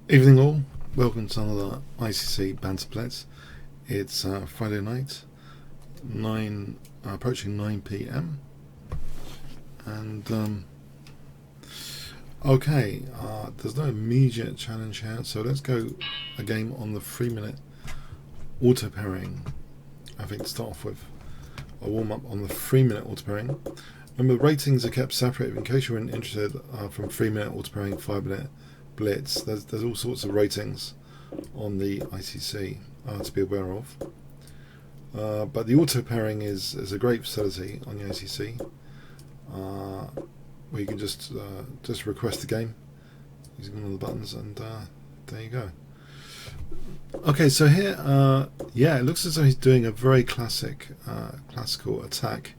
Evening all, welcome to another ICC Banter Blitz. It's Friday night, approaching 9 p.m. and okay, there's no immediate challenge here, so let's go a game on the 3-minute auto pairing. I think to start off with a warm up on the 3-minute auto pairing. Remember, the ratings are kept separate in case you're interested. From 3-minute auto pairing, 5-minute Blitz, there's all sorts of ratings on the ICC to be aware of. But the auto pairing is a great facility on the ICC, where you can just request the game using one of the buttons, and there you go. Okay, so here, it looks as though he's doing a very classical attack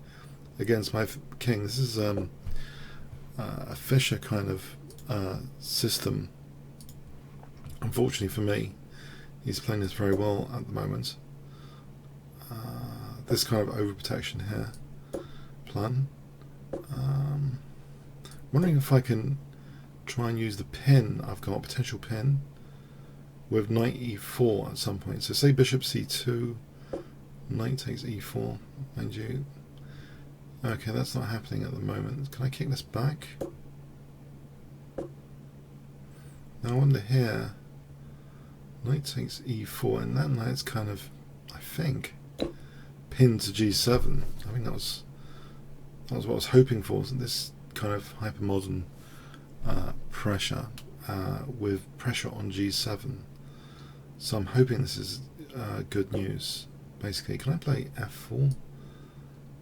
against my king. This is a Fischer kind of system. Unfortunately for me, he's playing this very well at the moment. This kind of overprotection here plan. Wondering if I can try and use the pin. I've got a potential pin with knight e4 at some point. So say bishop c2, knight takes e4, mind you. Okay, that's not happening at the moment. Can I kick this back? Now I wonder here, knight takes e4, and that knight's kind of, I think, pinned to g7. I think that was what I was hoping for, this kind of hypermodern pressure with pressure on g7. So I'm hoping this is good news. Basically, can I play f4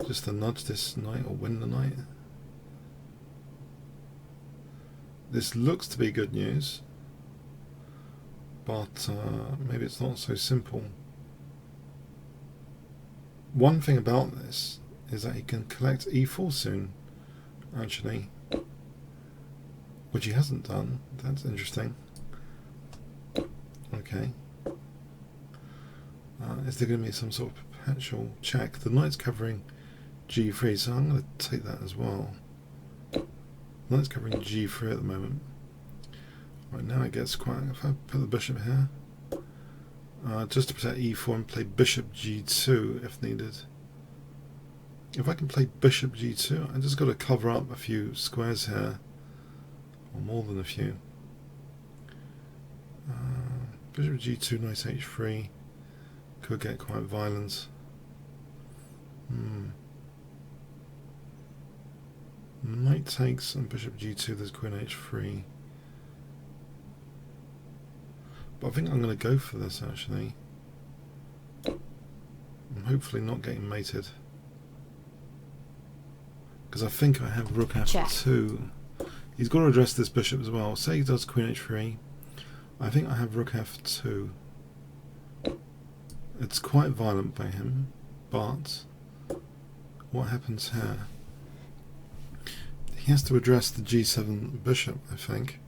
just to nudge this knight or win the knight? This looks to be good news, but maybe it's not so simple. One thing about this is that he can collect e4 soon, actually, which he hasn't done. That's interesting. Okay. Is there going to be some sort of perpetual check? The knight's covering g3, so I'm going to take that as well. Knight's covering g3 at the moment. Right, now it gets quite. If I put the bishop here, just to protect e4 and play bishop g2 if needed. If I can play bishop g2, I just got to cover up a few squares here, or more than a few. Bishop g2, knight h3 could get quite violent. Knight takes and bishop g2, there's queen h3. But I think I'm going to go for this actually. I'm hopefully not getting mated, because I think I have rook f2. He's got to address this bishop as well. Say he does queen h3. I think I have rook f2. It's quite violent by him, but what happens here? He has to address the g7 bishop, I think.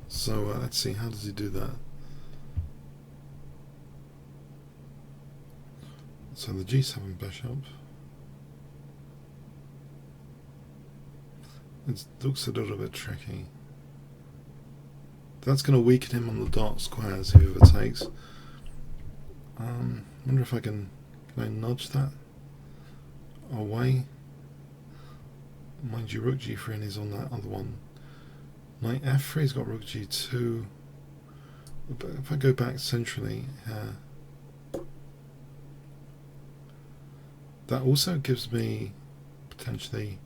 So let's see, how does he do that? So the g7 bishop. It looks a little bit tricky. That's going to weaken him on the dark squares, whoever takes. Wonder if can I nudge that away? Mind you, rook g3 and he's on that other one. Knight f3, he's got rook g2. But if I go back centrally here, that also gives me potentially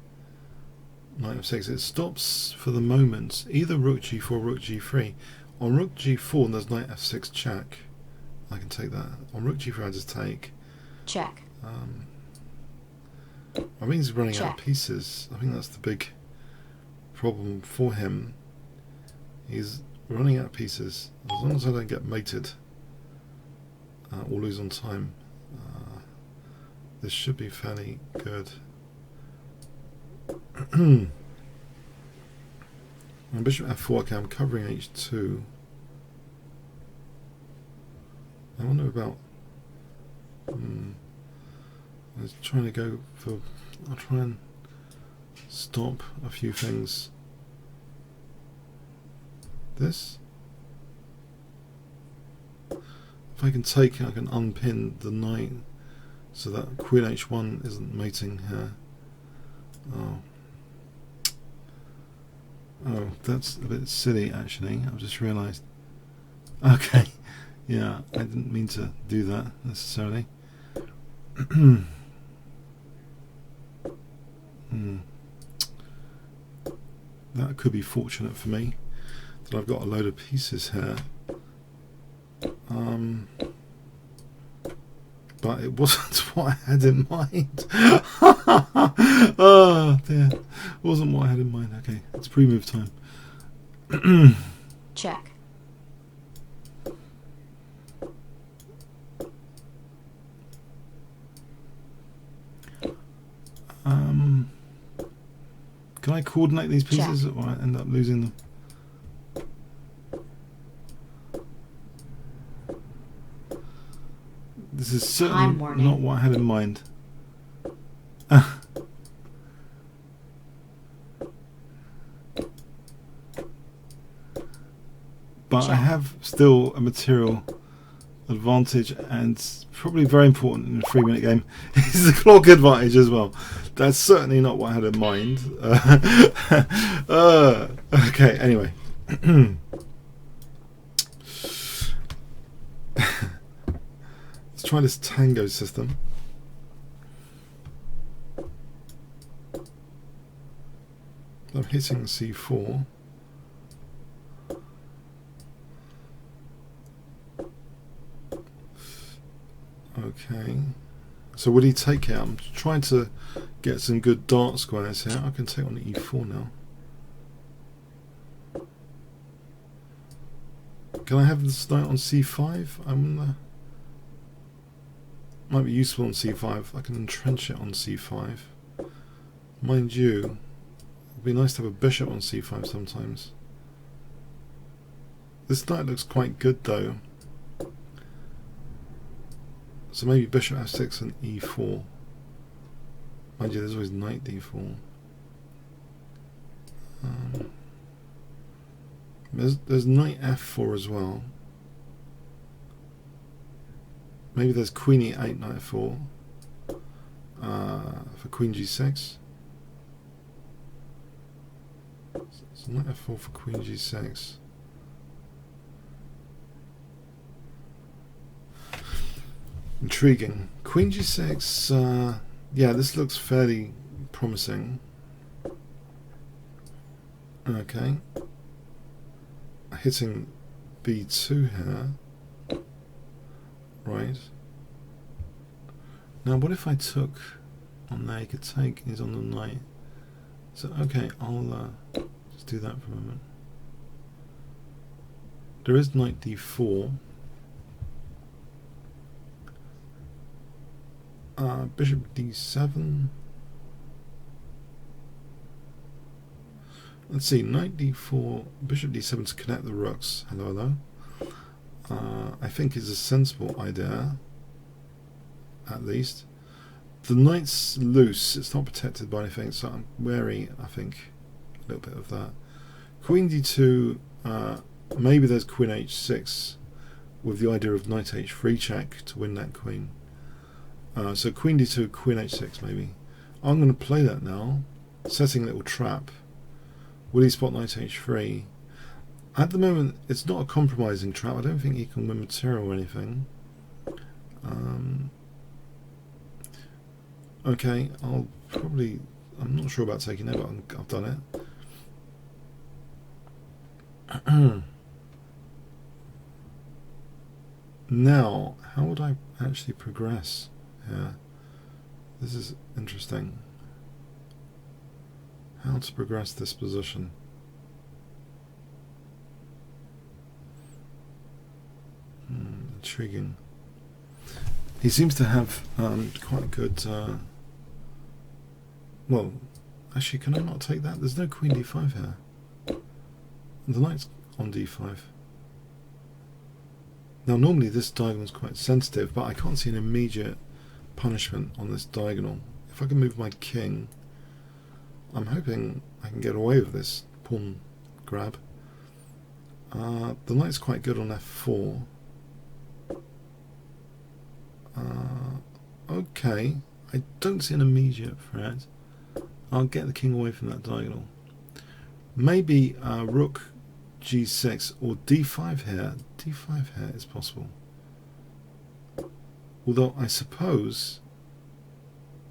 knight f6. It stops for the moment either rook g4, rook g3. On rook g4, there's knight f6 check. I can take that. On rook g3, I just take. Check. I think he's running out of pieces. I think that's the big problem for him. He's running out of pieces. As long as I don't get mated or lose on time, this should be fairly good. And bishop f4, okay, I'm covering h2. I wonder about. I was trying to go for. I'll try and stop a few things. this. If I can take it, I can unpin the knight so that queen h1 isn't mating here. Oh, that's a bit silly actually. I've just realised. Okay, yeah, I didn't mean to do that necessarily. That could be fortunate for me that I've got a load of pieces here. But it wasn't what I had in mind. Oh dear, it wasn't what I had in mind. Okay, it's pre-move time. Check. Can I coordinate these pieces, or I end up losing them? This is certainly not what I had in mind. But I have still a material advantage, and probably very important in a 3-minute game is the clock advantage as well. That's certainly not what I had in mind. Okay, anyway. Let's try this tango system. I'm hitting c4. Okay, so will he take it? I'm trying to get some good dart squares here. I can take on e4 now. Can I have this knight on c5? Might be useful on c5. I can entrench it on c5. Mind you, it'd be nice to have a bishop on c5 sometimes. This knight looks quite good though. So maybe bishop f6 and e4. Mind you, there's always knight d4. There's knight f4 as well. Maybe there's queen e8, knight f4 for queen g6. So knight f4 for queen g6. Intriguing. Queen g6, yeah, this looks fairly promising. Okay. Hitting b2 here. Right. Now what if I took on there? He could take, he's on the knight. So, okay, I'll just do that for a moment. There is knight d4. Bishop d7. Let's see, knight d4, bishop d7 to connect the rooks. Hello, hello. I think is a sensible idea, at least. The knight's loose, it's not protected by anything, so I'm wary, I think, a little bit of that. Queen d2, maybe there's queen h6 with the idea of knight h3 check to win that queen. So queen d2, queen h6 maybe. I'm going to play that now, setting a little trap. Will he spot knight h3? At the moment, it's not a compromising trap. I don't think he can win material or anything. Okay, I'll probably... I'm not sure about taking it, but I've done it. Now, how would I actually progress? Yeah, this is interesting. How to progress this position? Intriguing. He seems to have quite a good. Well, actually, can I not take that? There's no queen d5 here. The knight's on d5. Now, normally this diagonal is quite sensitive, but I can't see an immediate punishment on this diagonal. If I can move my king, I'm hoping I can get away with this pawn grab. The knight's quite good on f4. Okay, I don't see an immediate threat. I'll get the king away from that diagonal. Maybe rook g6 or d5 here. d5 here is possible. Although I suppose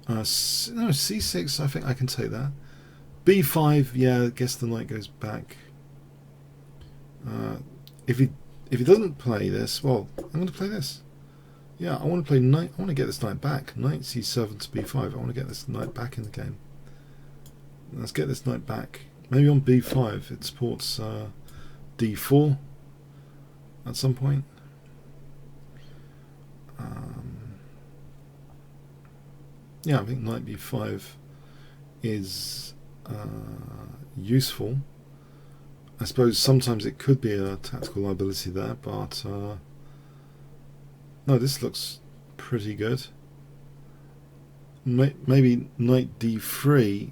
no, c6, I think I can take that. b5, yeah, I guess the knight goes back. If he doesn't play this, well, I'm going to play this. Yeah, I want to play knight. I want to get this knight back. Knight c7 to b5. I want to get this knight back in the game. Let's get this knight back. Maybe on b5 it supports d4 at some point. Yeah, I think knight b5 is useful. I suppose sometimes it could be a tactical liability there, but no, this looks pretty good. Maybe knight d3,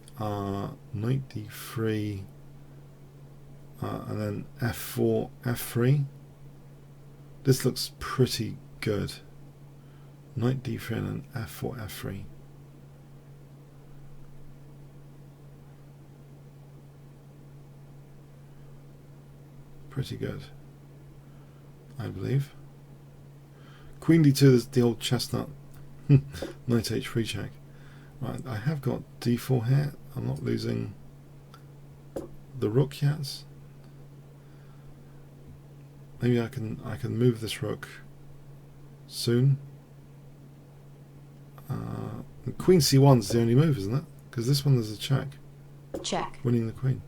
knight d3, and then f4, f3. This looks pretty good. Knight d3 and then f4, f3. Pretty good, I believe. Queen d2 is the old chestnut. Knight h3 check. Right, I have got d4 here. I'm not losing the rook yet. Maybe I can move this rook soon. Queen c1 is the only move, isn't it? Because this one is a check. Check. Winning the queen.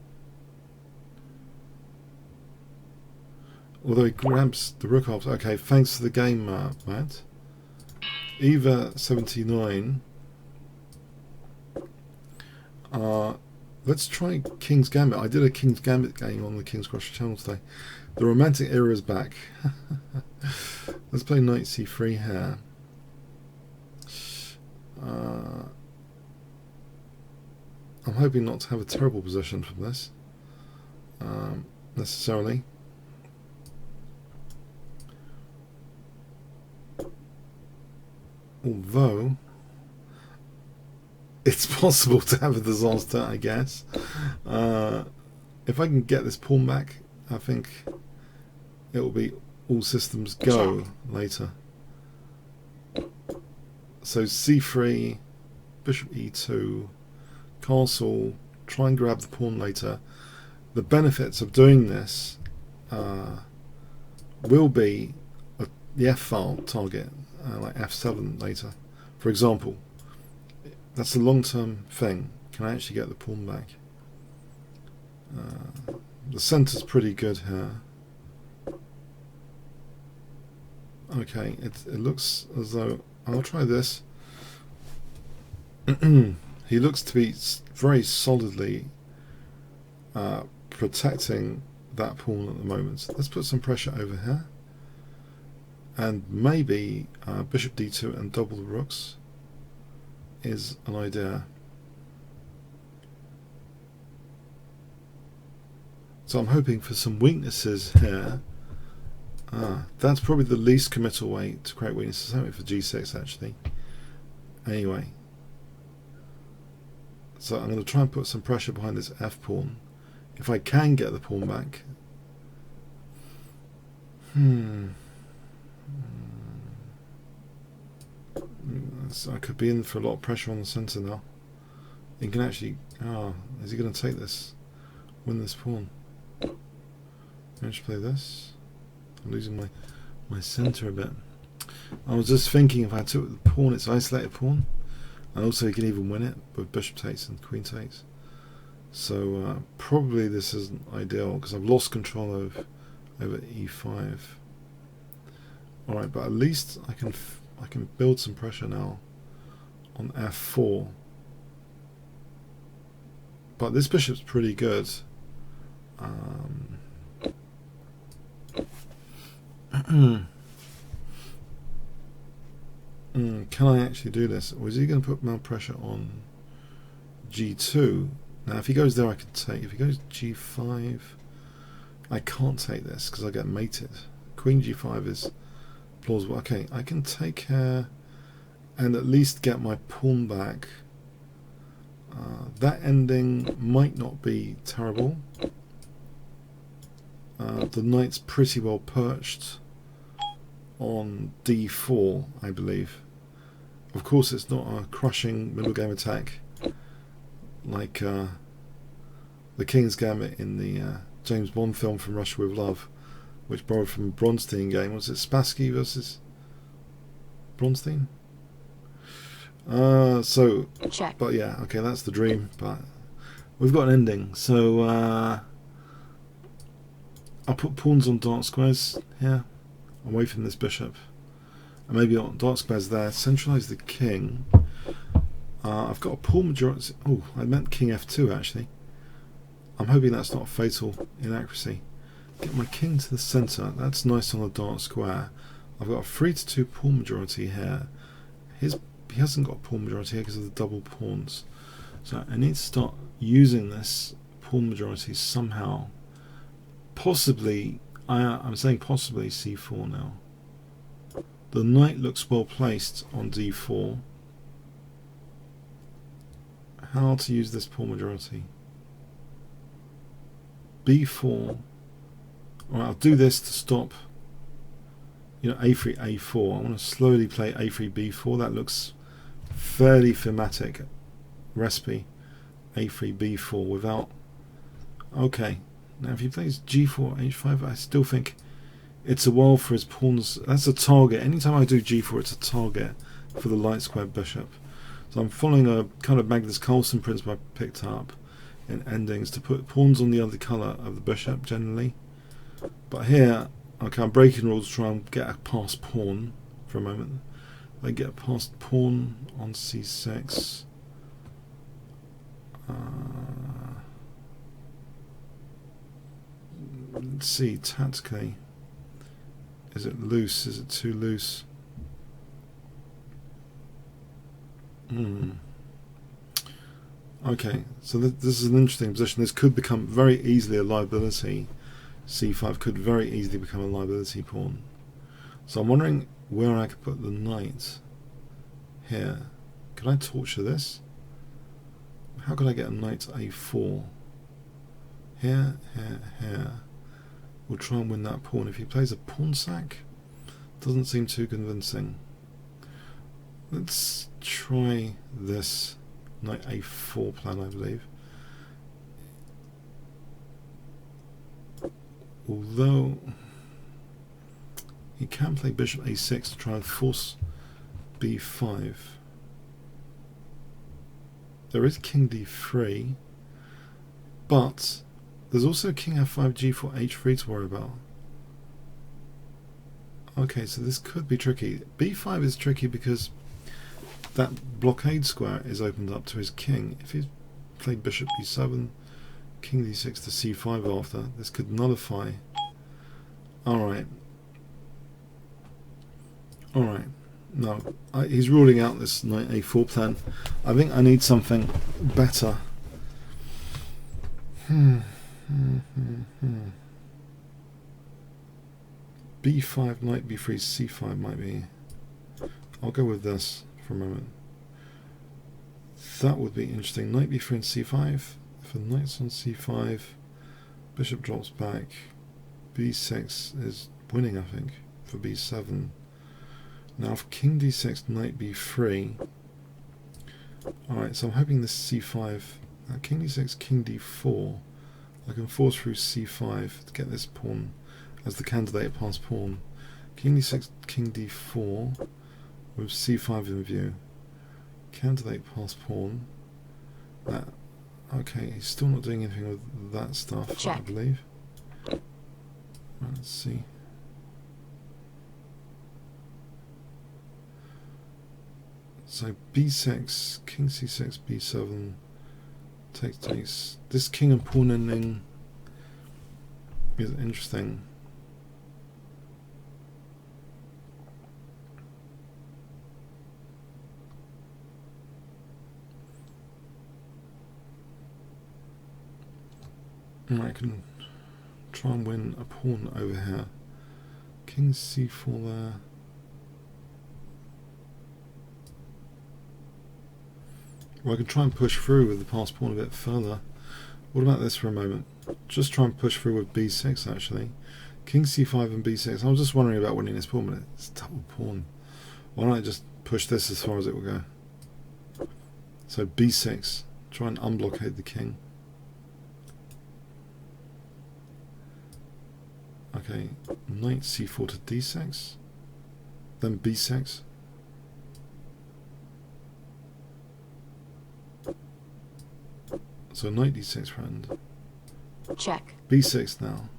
Although he grabs the rook off. Okay, thanks for the game, Matt. Eva 79. Let's try King's Gambit. I did a King's Gambit game on the Kingscrusher channel today. The romantic era is back. Let's play knight c3 here. I'm hoping not to have a terrible position from this necessarily. Although it's possible to have a disaster, I guess. If I can get this pawn back, I think it will be all systems go later. So c3, bishop e2, castle, try and grab the pawn later. The benefits of doing this will be the f-file target, like f7 later. For example, that's a long-term thing. Can I actually get the pawn back? The centre's pretty good here. Okay, it looks as though I'll try this. He looks to be very solidly protecting that pawn at the moment. Let's put some pressure over here, and maybe bishop d2 and double the rooks is an idea. So I'm hoping for some weaknesses here. That's probably the least committal way to create weaknesses. Same for g6 actually. Anyway, so I'm going to try and put some pressure behind this f pawn. If I can get the pawn back. So I could be in for a lot of pressure on the centre now. He can actually. Is he going to take this? Win this pawn? I should play this. I'm losing my centre a bit. I was just thinking if I took the pawn, it's isolated pawn, and also you can even win it with bishop takes and queen takes. So probably this isn't ideal because I've lost control over e5. All right, but at least I can build some pressure now on f4. But this bishop's pretty good. Can I actually do this, or is he going to put more pressure on g2? Now if he goes there I can take. If he goes g5, I can't take this because I get mated. Queen g5 is plausible. Okay, I can take care and at least get my pawn back. That ending might not be terrible. The knight's pretty well perched on d4, I believe. Of course, it's not a crushing middle game attack like the King's Gambit in the James Bond film From Russia With Love, which borrowed from a Bronstein game. Was it Spassky versus Bronstein? Check. But yeah, okay, that's the dream. But we've got an ending, so I'll put pawns on dark squares here, away from this bishop, and maybe on dark squares there. Centralise the king. I've got a pawn majority. Oh, I meant king f2 actually. I'm hoping that's not a fatal inaccuracy. Get my king to the centre. That's nice on the dark square. I've got a 3-2 pawn majority here. He hasn't got a pawn majority here because of the double pawns. So I need to start using this pawn majority somehow. Possibly, I'm saying possibly c4 now. The knight looks well placed on d4. How to use this pawn majority? b4. Alright, I'll do this to stop, a3, a4. I want to slowly play a3, b4. That looks fairly thematic recipe. a3, b4 without... Okay, now if he plays g4, h5, I still think it's a while for his pawns. That's a target. Anytime I do g4, it's a target for the light square bishop. So I'm following a kind of Magnus Carlsen principle I picked up in endings to put pawns on the other colour of the bishop generally. But here, okay, I'm breaking rules to try and get a passed pawn for a moment. I get a passed pawn on c6. Let's see, tactically. Is it loose? Is it too loose? Okay, so this is an interesting position. This could become very easily a liability. c5 could very easily become a liability pawn. So I'm wondering where I could put the knight here. Could I torture this? How could I get a knight to a4? Here, here, here. We'll try and win that pawn. If he plays a pawn sack, doesn't seem too convincing. Let's try this knight a4 plan, I believe. Although he can play bishop a6 to try and force b5. There is king d3, but there's also king f5, g4, h3 to worry about. Okay, so this could be tricky. b5 is tricky because that blockade square is opened up to his king. If he played bishop b7, king d6 to c5 after, this could nullify. Alright. Alright. No, he's ruling out this knight a4 plan. I think I need something better. b5, knight b3, c5 might be... I'll go with this for a moment. That would be interesting. Knight b3 and c5. If the knight's on c5, bishop drops back. b6 is winning, I think, for b7. Now if king d6, knight b3. Alright, so I'm hoping this c5, king d6, king d4. I can force through c5 to get this pawn as the candidate passed pawn. King d6, king d4 with c5 in view. Candidate passed pawn. That, okay, he's still not doing anything with that stuff, check. I believe. Right, let's see. So b6, king c6, b7, takes. This king and pawn ending is interesting. I can try and win a pawn over here. King c4 there. Or I can try and push through with the passed pawn a bit further. What about this for a moment? Just try and push through with b6 actually. King c5 and b6. I was just wondering about winning this pawn, but it's a double pawn. Why don't I just push this as far as it will go? So b6. Try and unblockade the king. Okay, knight c4 to d6. Then b6. So knight d6 friend. Check. b6 now.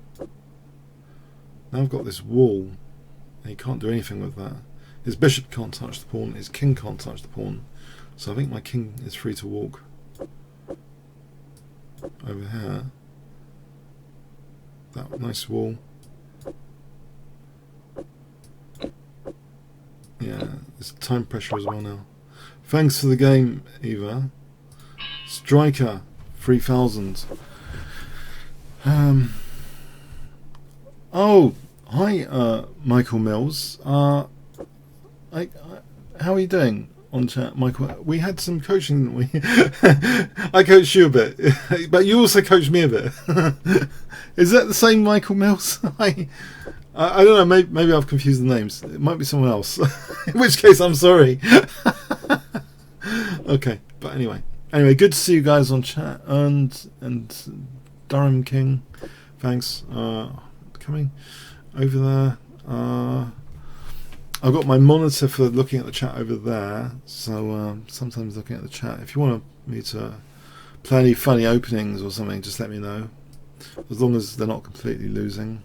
Now I've got this wall, and he can't do anything with that. His bishop can't touch the pawn, his king can't touch the pawn. So I think my king is free to walk over here. That nice wall. Yeah, there's time pressure as well now. Thanks for the game, Eva. Striker 3000. Oh, hi, Michael Mills. How are you doing on chat, Michael? We had some coaching, didn't we? I coached you a bit, but you also coached me a bit. Is that the same Michael Mills? I don't know. Maybe I've confused the names. It might be someone else. In which case, I'm sorry. Okay, but anyway, good to see you guys on chat and Durham King. Thanks. Coming over there. I've got my monitor for looking at the chat over there, so sometimes looking at the chat. If you want me to play any funny openings or something, just let me know. As long as they're not completely losing.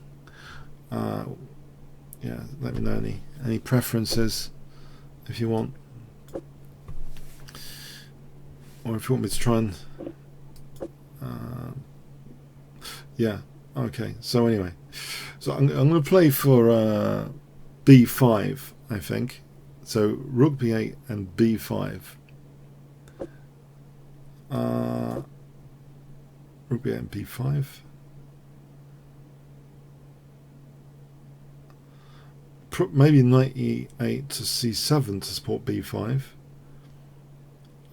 Yeah, let me know any preferences if you want, or if you want me to try and yeah. Okay, so anyway, so I'm going to play for b5, I think. So rook b8 and b5. Rook b8 and b5. Maybe knight e8 to c7 to support b5.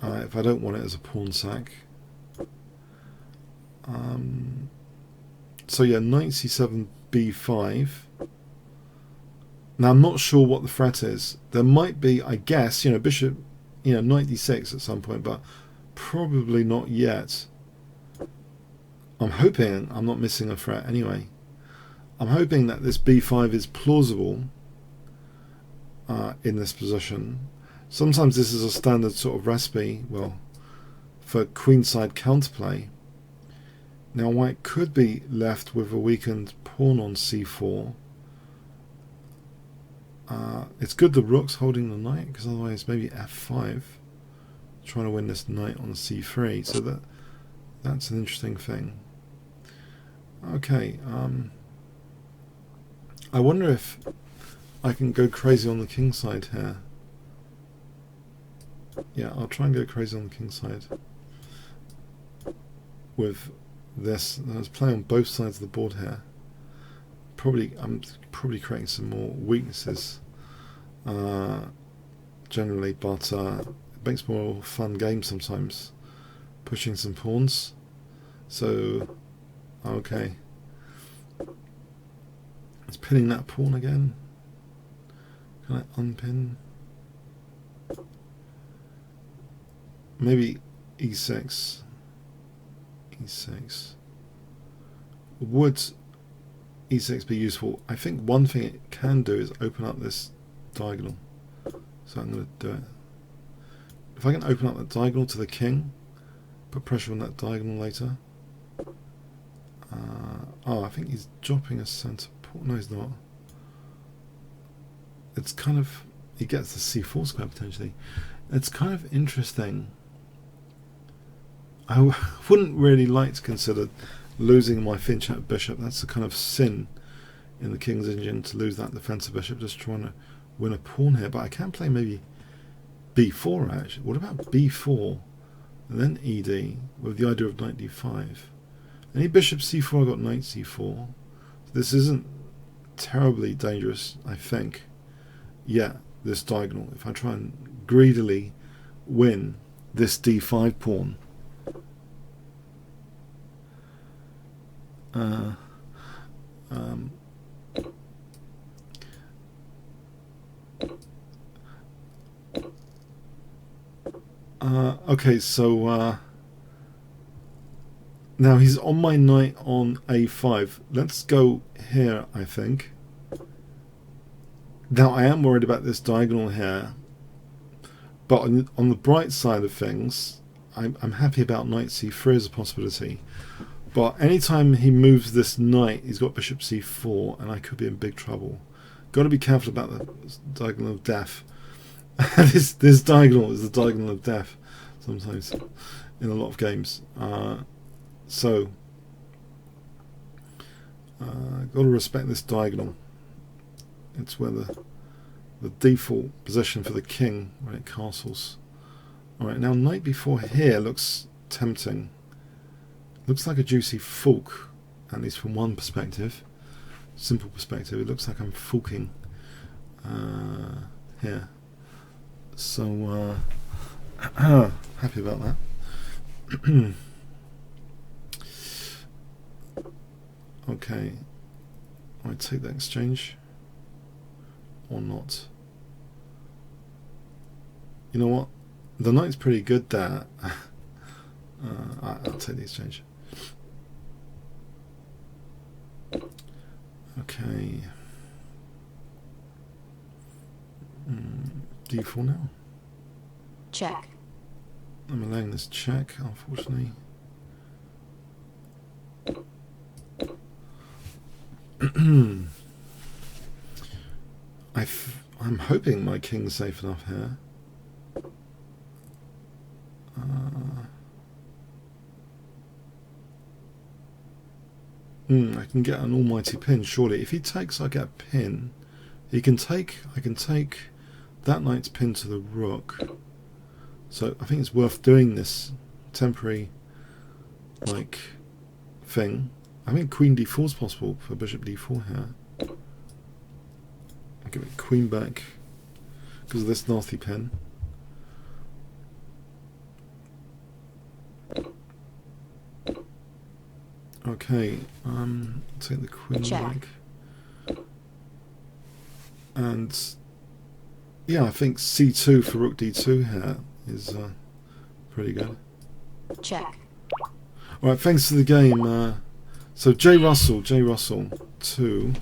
If I don't want it as a pawn sack. So yeah, knight c7, b5. Now I'm not sure what the threat is. There might be, I guess, bishop, knight d6 at some point, but probably not yet. I'm hoping I'm not missing a threat anyway. I'm hoping that this b5 is plausible in this position. Sometimes this is a standard sort of recipe, well, for queenside counterplay. Now white could be left with a weakened pawn on c4. It's good the rook's holding the knight, because otherwise maybe f5, trying to win this knight on c3. So that's an interesting thing. Okay, I wonder if I can go crazy on the king side here. Yeah, I'll try and go crazy on the king side with this. I was playing on both sides of the board here. I'm probably creating some more weaknesses generally, but it makes more fun games sometimes, pushing some pawns. So okay, it's pinning that pawn again. Can I unpin? Maybe e6. E6. Would e6 be useful? I think one thing it can do is open up this diagonal. So I'm going to do it. If I can open up that diagonal to the king, put pressure on that diagonal later. Oh, I think he's dropping a centre pawn. No, he's not. It's kind of, he gets the c4 square potentially. It's kind of interesting. I wouldn't really like to consider losing my Finchat bishop. That's the kind of sin in the King's Engine, to lose that defensive bishop, just trying to win a pawn here. But I can play maybe b4 actually. What about b4 and then ed with the idea of knight d5? Any bishop c4, I got knight c4. this isn't terribly dangerous, I think. Yeah, this diagonal. If I try and greedily win this d5 pawn, okay, so now he's on my knight on a5. Let's go here, I think. Now I am worried about this diagonal here, but on the bright side of things, I'm happy about knight c3 as a possibility. But anytime he moves this knight, he's got bishop c4, and I could be in big trouble. Got to be careful about the diagonal of death. this diagonal is the diagonal of death sometimes in a lot of games. So got to respect this diagonal. It's where the default position for the king when it castles. Alright, now knight b4 here looks tempting. Looks like a juicy fork, at least from one perspective. Simple perspective, it looks like I'm forking here. So happy about that. Okay, I take that exchange or not. You know what? The knight's pretty good there. I'll take the exchange. Okay. D4 now. Check. I'm allowing this check, unfortunately. I'm hoping my king's safe enough here. I can get an almighty pin, surely. If he takes, I get a pin. I can take that knight's pin to the rook. So I think it's worth doing this temporary thing. I think queen d4 is possible for bishop d4 here. I'll give it queen back because of this nasty pin. Okay, take the queen back. And yeah, I think c2 for rook d2 here is pretty good. Check. Alright, thanks for the game. So J Russell 2.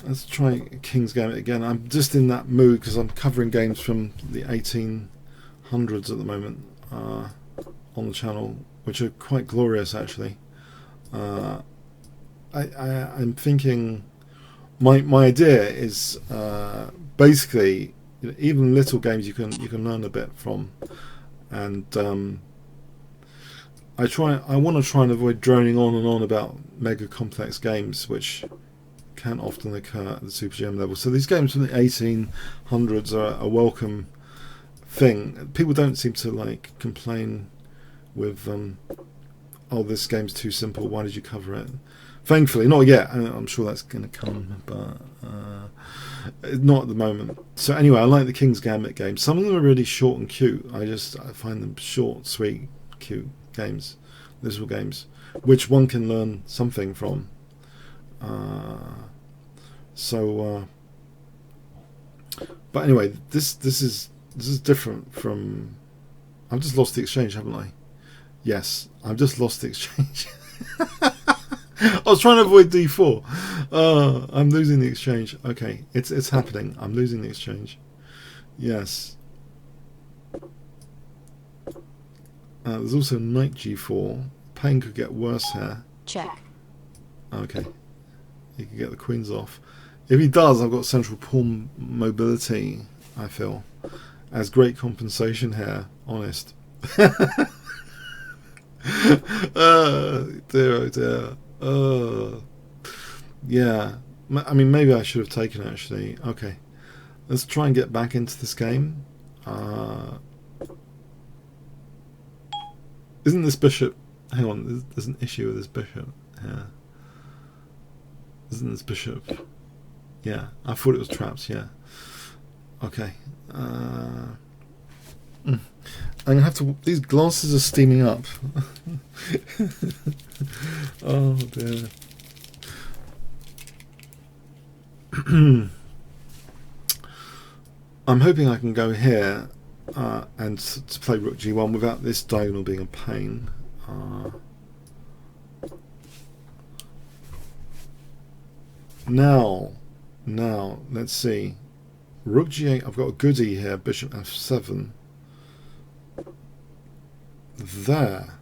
Let's try King's Gambit again. I'm just in that mood because I'm covering games from the 1800s at the moment on the channel, which are quite glorious actually. I'm thinking my idea is basically, you know, even little games you can learn a bit from, and I want to try and avoid droning on and on about mega complex games which can often occur at the Super GM level. So these games from the 1800s are a welcome thing. People don't seem to complain with oh, this game's too simple, why did you cover it? Thankfully, not yet. I'm sure that's going to come, but not at the moment. So anyway, I like the King's Gambit games. Some of them are really short and cute. I find them short, sweet, cute games, little games, which one can learn something from. But anyway, this is different from. I've just lost the exchange, haven't I? Yes, I've just lost the exchange. I was trying to avoid d4. I'm losing the exchange. Okay, it's happening. I'm losing the exchange. Yes. There's also knight g4. Pain could get worse here. Check. Okay. He can get the queens off. If he does, I've got central pawn mobility, I feel, as great compensation here. Honest. Dear, oh dear. Yeah. I mean, maybe I should have taken it, actually. Okay. Let's try and get back into this game. Isn't this bishop... Hang on, there's an issue with this bishop here. Isn't this bishop? Yeah, I thought it was trapped, yeah. Okay. I'm going to have to... These glasses are steaming up. Oh, dear. I'm hoping I can go here and to play rook g1 without this diagonal being a pain. Now, let's see. Rook g8, I've got a goodie here, bishop f7. There.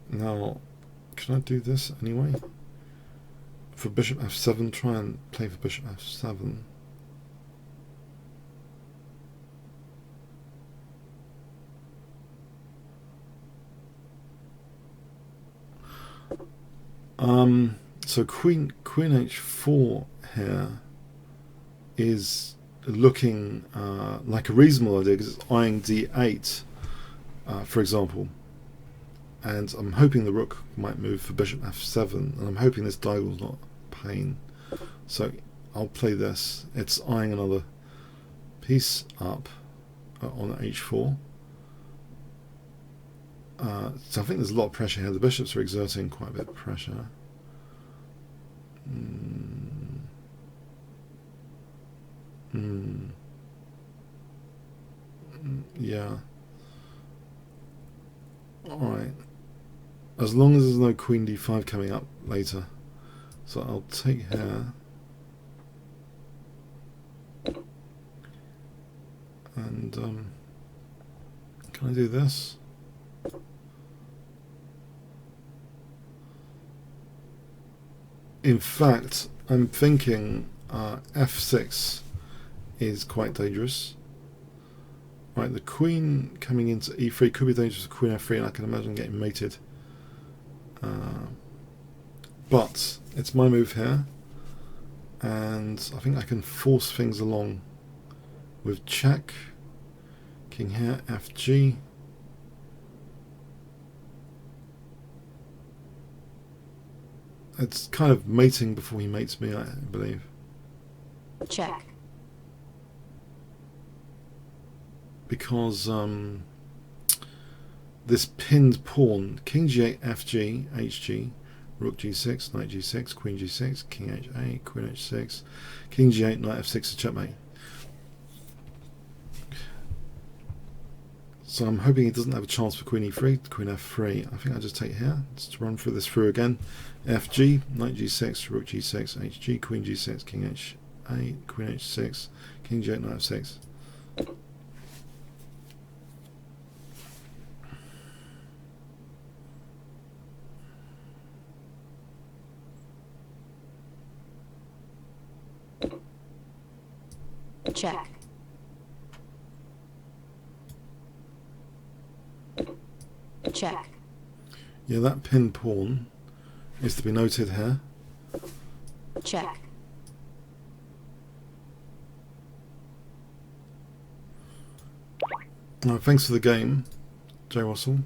Now, can I do this anyway? For bishop f7, try and play for bishop f7. So queen h4 here is looking like a reasonable idea because it's eyeing d8, for example. And I'm hoping the rook might move for bishop f7, and I'm hoping this diagonal's not a pain. So I'll play this. It's eyeing another piece up on h4. So I think there's a lot of pressure here. The bishops are exerting quite a bit of pressure. Yeah. Alright. As long as there's no queen d5 coming up later. So I'll take here. And can I do this? In fact, I'm thinking f6 is quite dangerous. Right, the queen coming into e3 could be dangerous with queen f3, and I can imagine getting mated. But it's my move here, and I think I can force things along with check, king here, fg. It's kind of mating before he mates me, I believe. Check. Because this pinned pawn, king g8, fg, hg, rook g6, knight g6, queen g6, king h8, queen h6, king g8, knight f6 to checkmate. So I'm hoping he doesn't have a chance for queen e3, queen f3. I think I'll just take here, just run through this through again. Fg, knight g6, rook g6, hg, queen g6, king h8, queen h6, king g8, knight f6. Check. Check. Yeah, that pin pawn is to be noted here. Check. Thanks for the game, Jay Russell.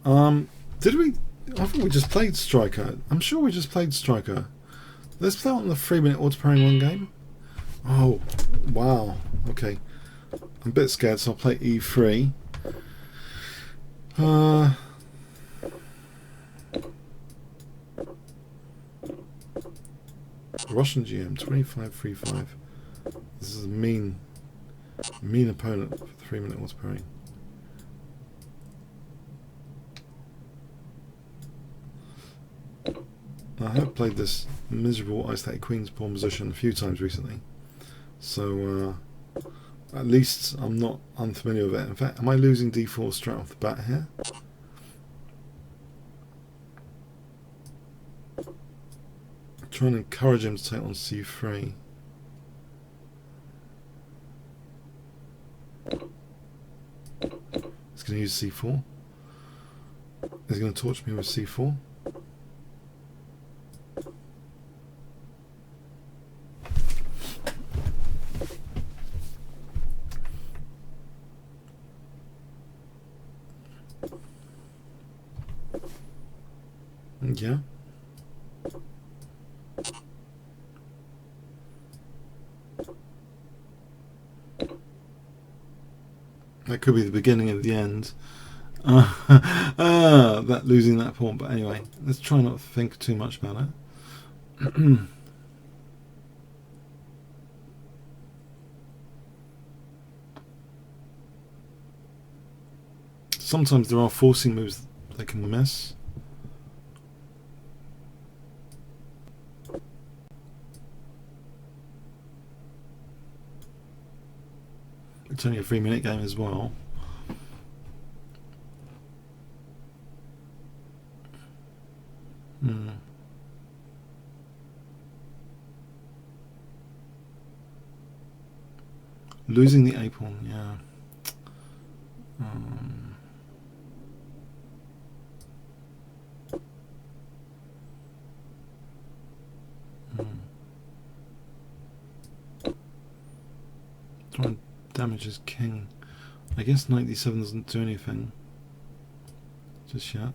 Did we? I think we just played Striker. I'm sure we just played Striker. Let's play on the 3-minute auto pairing one game. Oh, wow. Okay. I'm a bit scared, so I'll play e3. Russian GM 25-3-5. This is a mean opponent for 3-minute auto pairing. I have played this miserable isolated queen's pawn position a few times recently, so at least I'm not unfamiliar with it. In fact, am I losing d4 straight off the bat here? I'm trying to encourage him to take on c3. He's going to use c4. He's going to torch me with c4. Yeah. That could be the beginning of the end. That losing that pawn. But anyway, let's try not to think too much about it. Sometimes there are forcing moves they can miss. It's only a 3-minute game as well. Losing the A pawn, yeah. Try and damage his king. I guess knight d7 doesn't do anything just yet.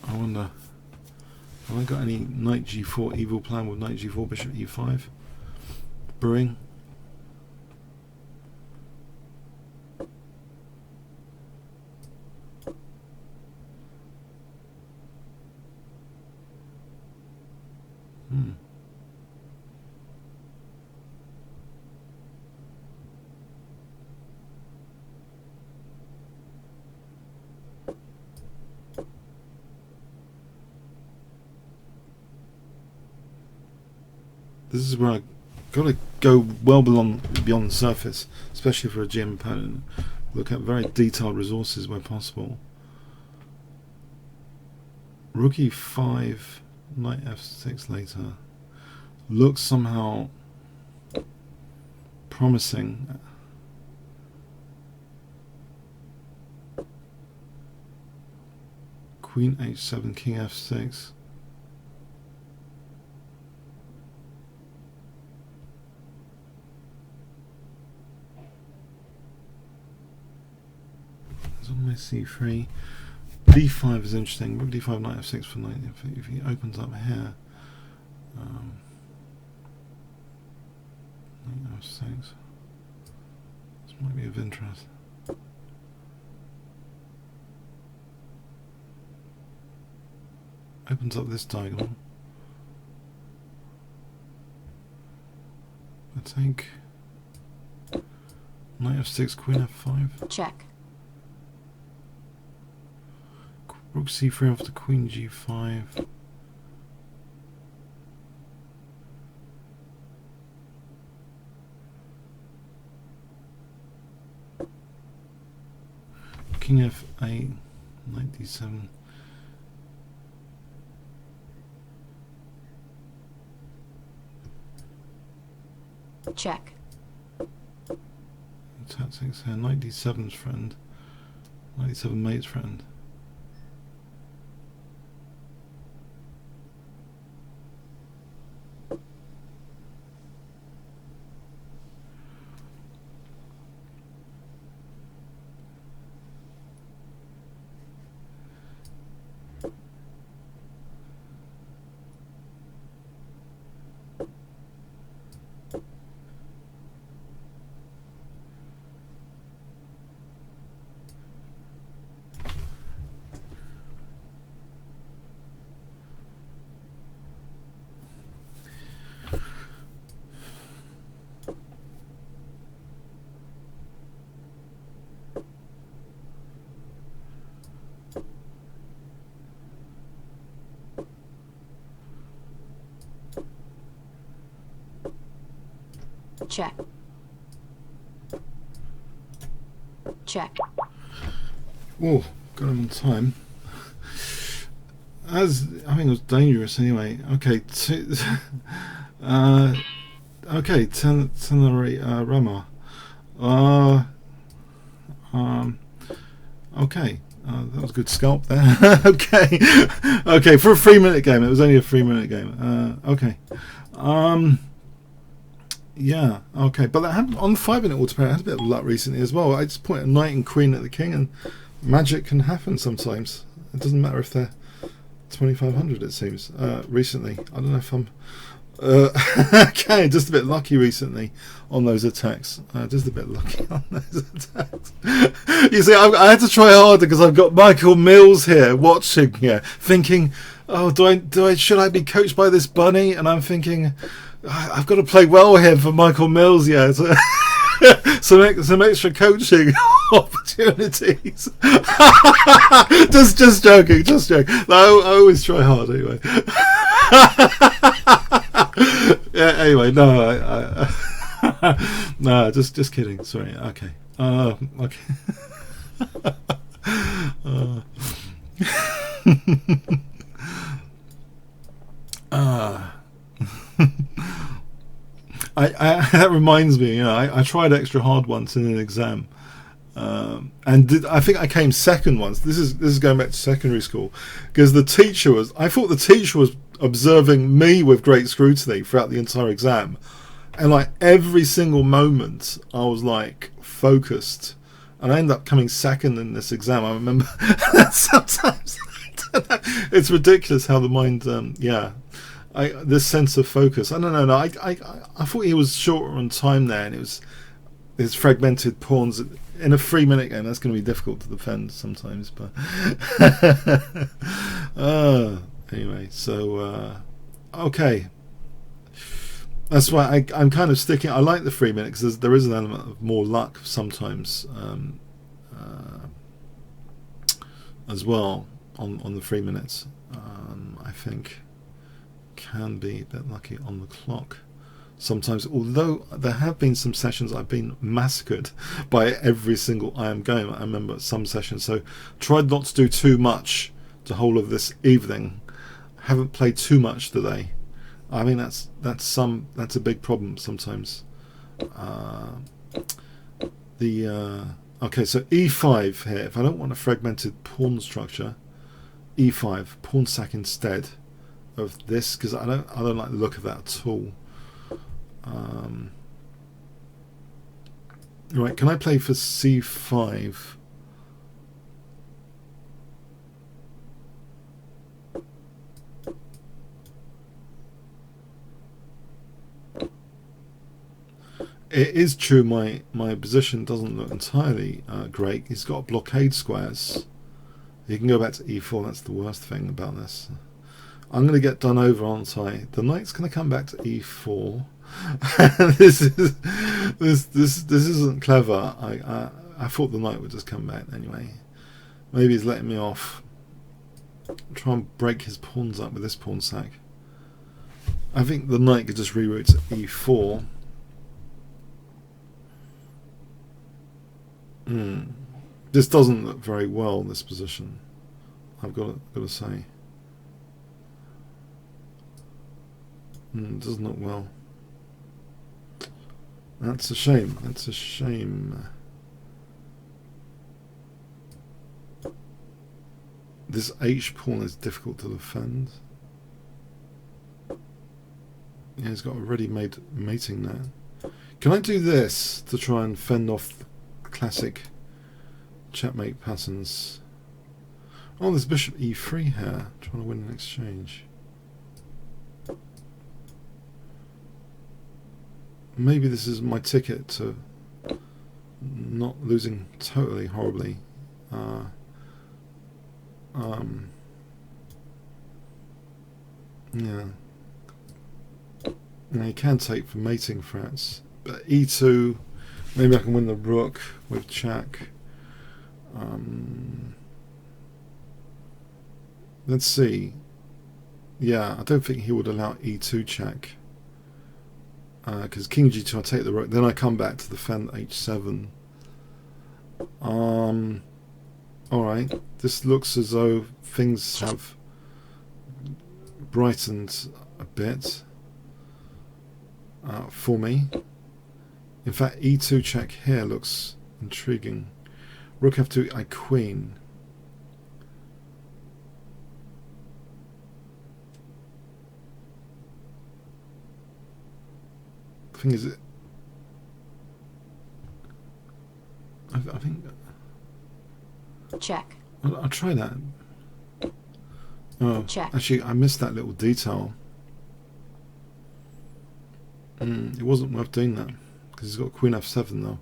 I wonder, have I got any knight g4 evil plan with knight g4 bishop e5 brewing? This is where I got to go well beyond the surface, especially for a GM opponent. Look at very detailed resources where possible. Rook e5, knight f6 later. Looks somehow promising. Queen h7, king f6. On my c3, d5 is interesting. Rook d5, knight f6 for knight. If he opens up here, knight f6. This might be of interest. Opens up this diagonal. I think knight f6, queen f5. Check. Rook c3 off to queen g5. King f8, knight d7. Check. Tactics here. Knight d7's friend. Knight d7 mate's friend. Check. Check. Oh, got him on time. As I think it was dangerous anyway. Okay, okay, Teneri Rama. Okay, that was a good scalp there. Okay, okay, for a 3-minute game. It was only a 3-minute game. Okay. Yeah, okay, but that had, on the 5-minute autoplay, I had a bit of luck recently as well. I just point a knight and queen at the king, and magic can happen sometimes. It doesn't matter if they're 2500. It seems recently. I don't know if I'm okay. Just a bit lucky recently on those attacks. Just a bit lucky on those attacks. You see, I had to try harder because I've got Michael Mills here watching here, thinking, "Oh, should I be coached by this bunny?" And I'm thinking, I've got to play well here for Michael Mills, yeah. So, some extra coaching opportunities. just joking. No, I always try hard anyway. Yeah. Anyway, no, no, just kidding. Sorry. Okay. Okay. That reminds me, I tried extra hard once in an exam, and I think I came second once. This is going back to secondary school, because I thought the teacher was observing me with great scrutiny throughout the entire exam, and like every single moment I was like focused, and I ended up coming second in this exam. I remember sometimes it's ridiculous how the mind, this sense of focus. I don't know. No, I thought he was shorter on time there, and it was his fragmented pawns in a 3-minute game. That's going to be difficult to defend sometimes. But anyway, so okay, that's why I'm kind of sticking. I like the 3-minute because there is an element of more luck sometimes as well on the 3 minutes. I think can be a bit lucky on the clock sometimes, although there have been some sessions I've been massacred by every single I am game. I remember some sessions, so tried not to do too much the whole of this evening. Haven't played too much today. I mean, that's a big problem sometimes. Okay, so e5 here. If I don't want a fragmented pawn structure, e5, pawn sack instead of this, because I don't like the look of that at all. Right, can I play for c5? It is true my position doesn't look entirely great. He's got blockade squares. He can go back to e4. That's the worst thing about this. I'm going to get done over, aren't I? The knight's going to come back to e4. This isn't clever. I thought the knight would just come back anyway. Maybe he's letting me off. Try and break his pawns up with this pawn sack. I think the knight could just reroute to e4. This doesn't look very well, this position, I've got to say. It doesn't look well. That's a shame. That's a shame. This H pawn is difficult to defend. Yeah, he's got a ready-made mating there. Can I do this to try and fend off classic checkmate patterns? Oh, there's bishop e3 here, trying to win an exchange. Maybe this is my ticket to not losing totally horribly. Yeah. Now you can take for mating threats, but e2, maybe I can win the rook with check. Let's see. Yeah, I don't think he would allow e2 check. Because king g2, I take the rook, then I come back to defend h7. Alright, this looks as though things have brightened a bit for me. In fact, e2 check here looks intriguing. Rook f2, I queen. I think is it. I think. Check. I'll try that. Oh, Check. actually, I missed that little detail. It wasn't worth doing that because he's got Queen F7 though.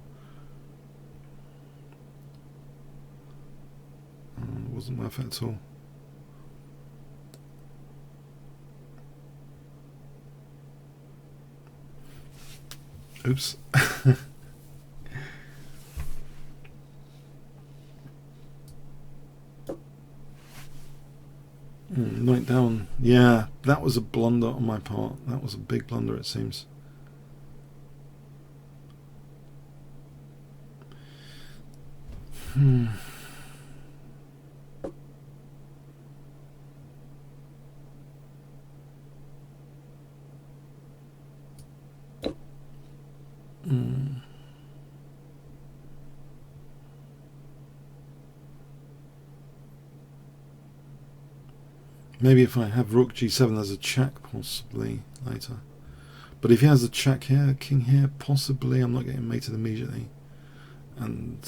It wasn't worth it at all. Oops. Knight down. Yeah, that was a blunder on my part. That was a big blunder, it seems. Maybe if I have Rook G7 as a check, possibly later. But if he has a check here, king here, possibly I'm not getting mated immediately. And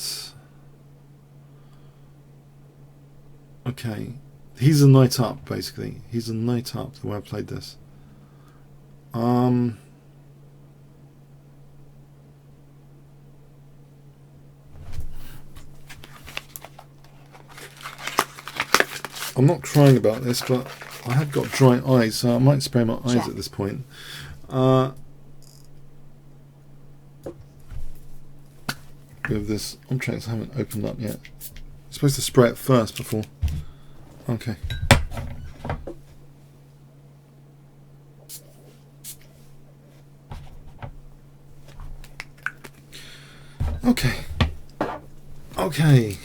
okay, he's a knight up basically. He's a knight up the way I played this. I'm not crying about this, but I have got dry eyes, so I might spray my eyes at this point. With this objects I haven't opened up yet. I'm supposed to spray it first before. Okay. Okay.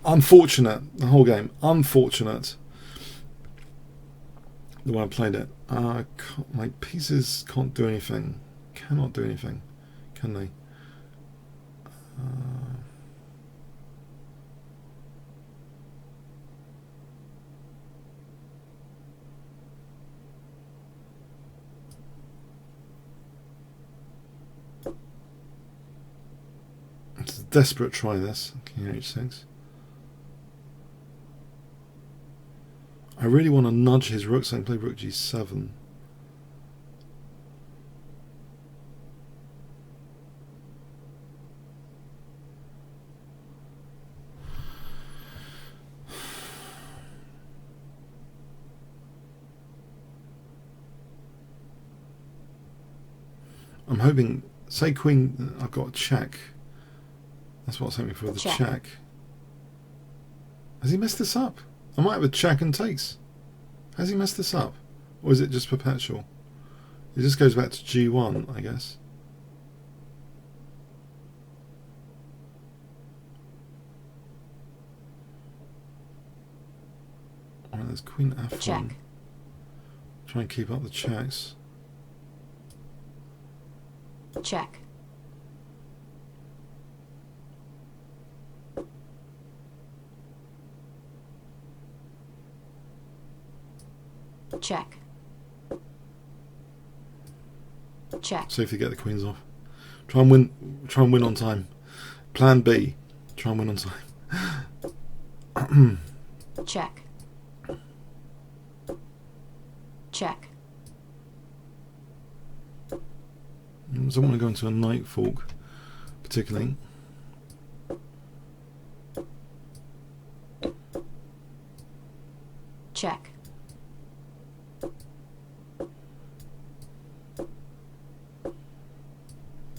Unfortunate, the whole game. Unfortunate the way I played it. My pieces can't do anything. Cannot do anything, can they? It's a desperate try this. King H6. I really want to nudge his rook so I can play Rook G7. I'm hoping, say Queen, I've got a check. That's what's hoping for, the check. Has he messed this up? I might have a check and takes. Has he messed this up? Or is it just perpetual? It just goes back to G1, I guess. Alright, there's Queen F1. Check. Try and keep up the checks. Check. Check. Check. See if you get the queens off. Try and win on time. Plan B. Try and win on time. Check. Check. I don't want to go into a knight fork, particularly. Check.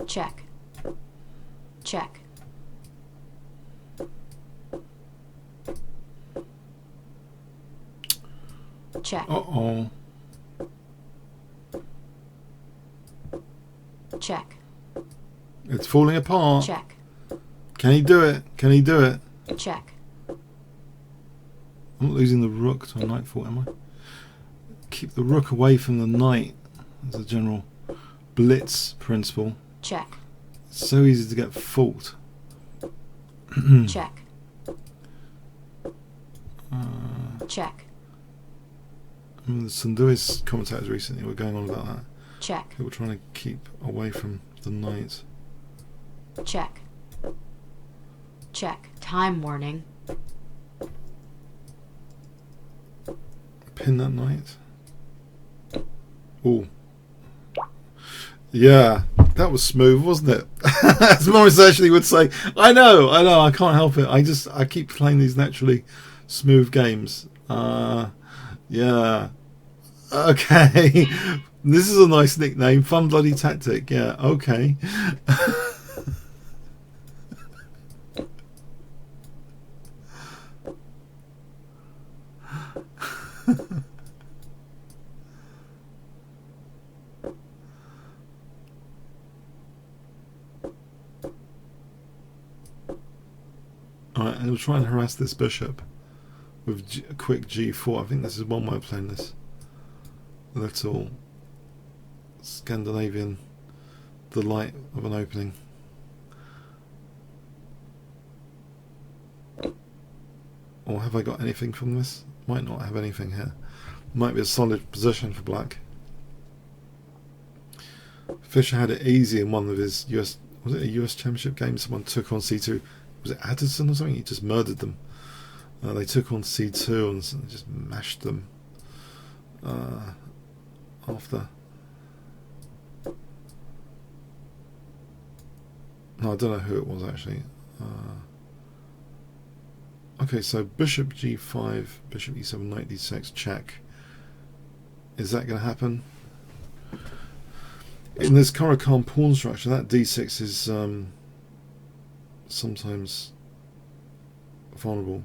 Check. Check. Check. Uh-oh. Check. It's falling apart. Check. Can he do it? Can he do it? Check. I'm not losing the rook to a knight fork, am I? Keep the rook away from the knight. That's a general Blitz principle. Check. It's so easy to get forked. Check. Check. The Sunduis commentators recently were going on about that. check, We're trying to keep away from the knight. check, check. Time warning. Pin that knight. Oh. Yeah, that was smooth, wasn't it? As Morris actually would say. I know, I can't help it. I keep playing these naturally smooth games. Yeah. Okay. This is a nice nickname. Fun Bloody Tactic. Yeah, okay. Alright, and we'll try and harass this bishop with a quick g4. I think this is one way of playing this little Scandinavian delight of an opening. Or have I got anything from this? Might not have anything here. Might be a solid position for black. Fischer had it easy in one of his US, was it a US Championship game? Someone took on c2. Was it Addison or something? He just murdered them. They took on c2 and just mashed them after. No, I don't know who it was actually. Okay, so bishop g5, bishop e7, knight d6, check. Is that going to happen? In this Caracal pawn structure, that d6 is sometimes vulnerable.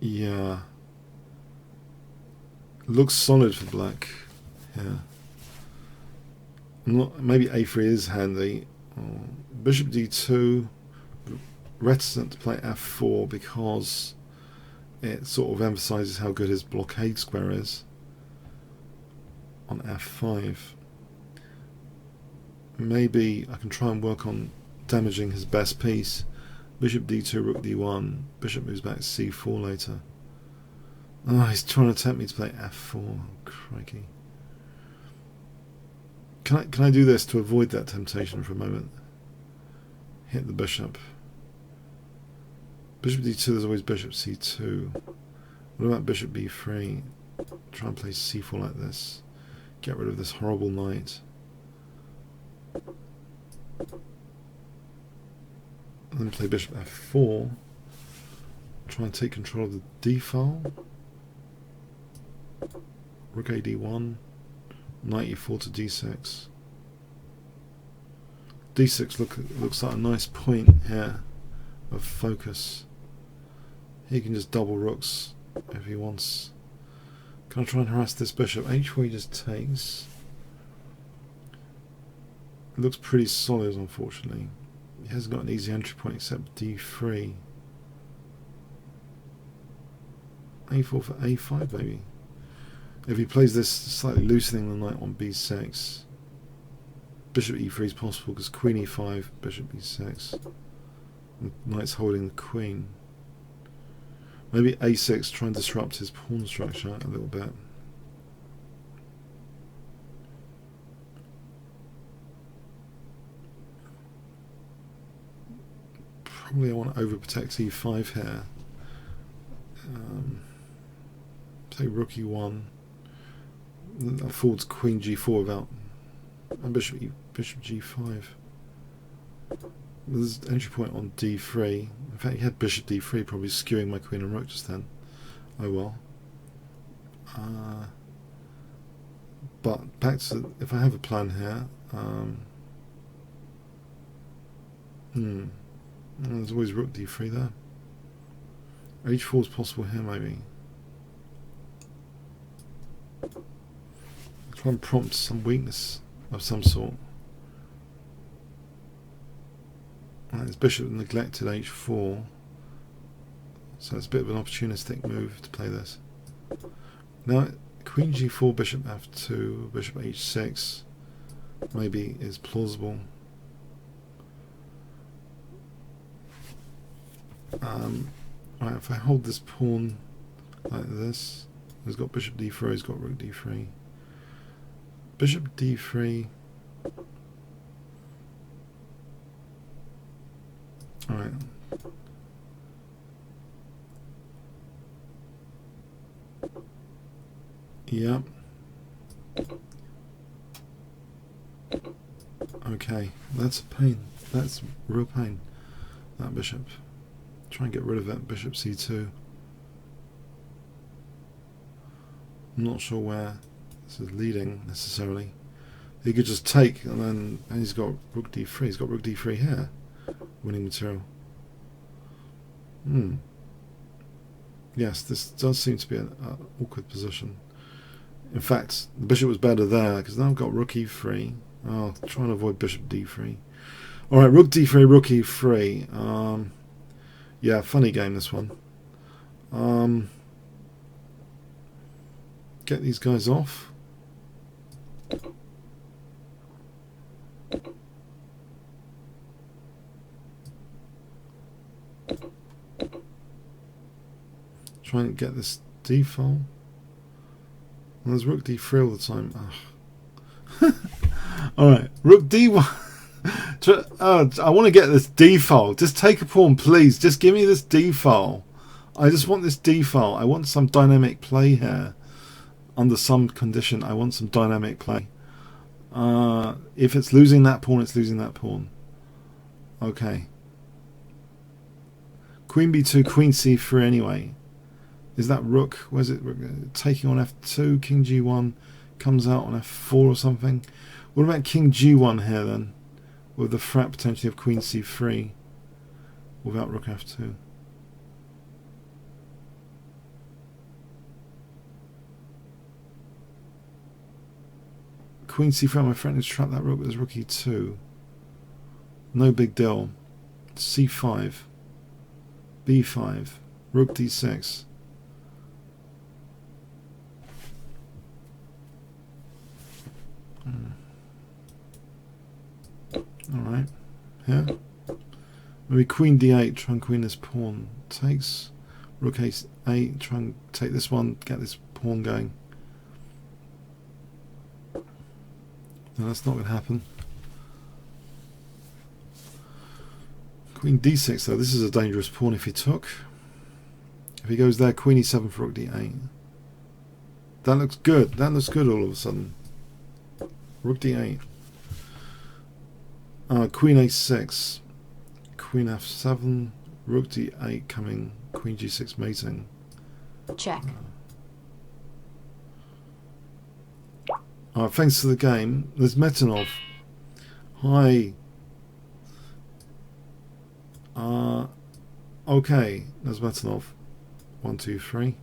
Yeah. Looks solid for black. Yeah. Maybe a3 is handy. Bishop d2. Reticent to play f4 because it sort of emphasizes how good his blockade square is on f5. Maybe I can try and work on damaging his best piece. Bishop d2, rook d1. Bishop moves back to c4 later. Oh, he's trying to tempt me to play f4. Crikey. Can I do this to avoid that temptation for a moment? Hit the bishop. Bishop d2, there's always bishop c2. What about bishop b3? Try and play c4 like this. Get rid of this horrible knight. And then play bishop f4. Try and take control of the d file. Rook a d1. Knight e4 to d6. d6 looks like a nice point here of focus. He can just double rooks if he wants. Can I try and harass this bishop? h4 he just takes. It looks pretty solid, unfortunately. He hasn't got an easy entry point except d3. a4 for a5 maybe. If he plays this, slightly loosening the knight on b6. Bishop e3 is possible because queen e5, bishop b6. The knight's holding the queen. Maybe a6, try and disrupt his pawn structure a little bit. Probably I want to overprotect e5 here. Say rook e1. That affords queen g4 without. And bishop g5. There's an entry point on d3. In fact, he had bishop d3, probably skewing my queen and rook just then. Oh well. But back to, if I have a plan here, there's always rook d3 there. h4 is possible here maybe. Try and prompt some weakness of some sort. His bishop neglected h4, so it's a bit of an opportunistic move to play this. Now queen g4, bishop f2, bishop h6 maybe is plausible. Right, if I hold this pawn like this, he's got bishop d4, he's got rook d3. Bishop d3. Alright. Yep. Okay, that's a pain. That's real pain. That bishop. Try and get rid of that bishop c2. I'm not sure where this is leading necessarily. He could just take, and he's got rook d3. He's got rook d3 here. Winning material. Yes, this does seem to be an awkward position. In fact, the bishop was better there, because now I've got rook e3. Oh, trying to avoid bishop d3. Alright, rook d3, rook e3. Yeah, funny game, this one. Get these guys off. Try and get this d-file. And there's rook d3 all the time. Alright, rook d1. I want to get this d-file. Just take a pawn, please. Just give me this d-file. I just want this d-file. I want some dynamic play here. Under some condition, I want some dynamic play. If it's losing that pawn, it's losing that pawn. Okay. Queen b2, queen c3 anyway. Is that rook? Where's it? Taking on f2, king g1 comes out on f4 or something. What about king g1 here then? With the threat potentially of queen c3 without rook f2. Queen c3, my friend, is trap that rook with his rook e2. No big deal. c5, b5, rook d6. Alright, here. Maybe queen d8, try and queen this pawn. Takes rook a8, try and take this one, get this pawn going. No, that's not going to happen. Queen d6 though, this is a dangerous pawn if he took. If he goes there, queen e7 for rook d8. That looks good, that looks good all of a sudden. Rook d8. Queen a6, queen f7, rook d8 coming, queen g6 mating. Check. Thanks for the game. There's Metanov. Hi. Okay, there's Metanov. 1, 2, 3.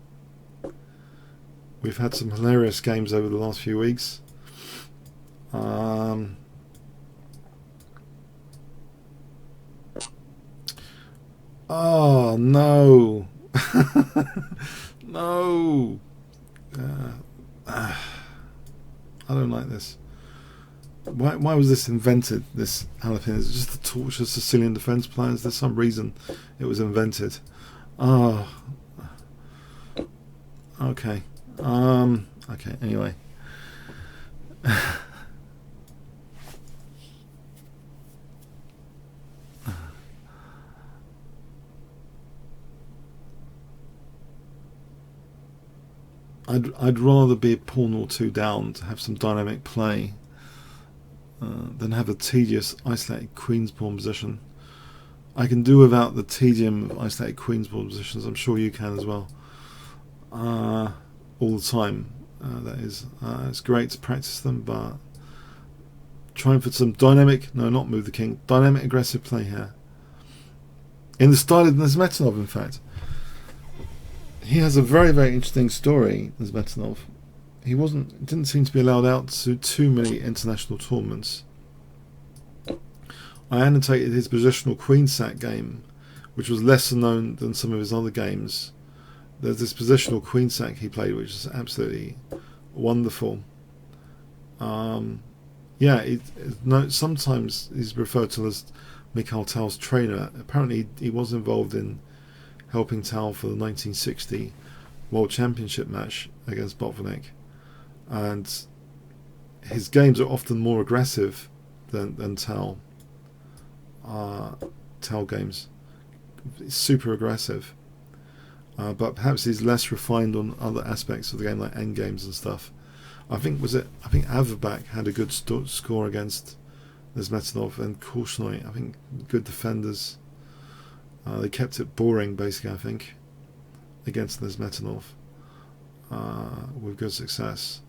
We've had some hilarious games over the last few weeks. Oh no. No. I don't like this. Why was this invented, this jalapeno? Is it just to torture Sicilian defence plans? There's some reason it was invented. Oh. Okay. Okay, anyway. I'd rather be a pawn or two down to have some dynamic play than have a tedious isolated queen's pawn position. I can do without the tedium of isolated queen's pawn positions. I'm sure you can as well. All the time. That is, it's great to practice them, but trying for some dynamic, no, not move the king, dynamic aggressive play here. In the style of Nesmetanov, in fact. He has a very, very interesting story, Nesmetanov. He didn't seem to be allowed out to too many international tournaments. I annotated his positional queen sack game, which was lesser known than some of his other games. There's this positional queen sack he played, which is absolutely wonderful. Yeah, sometimes he's referred to as Mikhail Tal's trainer. Apparently he was involved in helping Tal for the 1960 World Championship match against Botvinnik, and his games are often more aggressive than Tal. Tal games, super aggressive, but perhaps he's less refined on other aspects of the game, like end games and stuff. I think Averbach had a good score against Nesmetanov, and Korchnoi, I think, good defenders. They kept it boring, basically, I think, against Nesmetanov, with good success.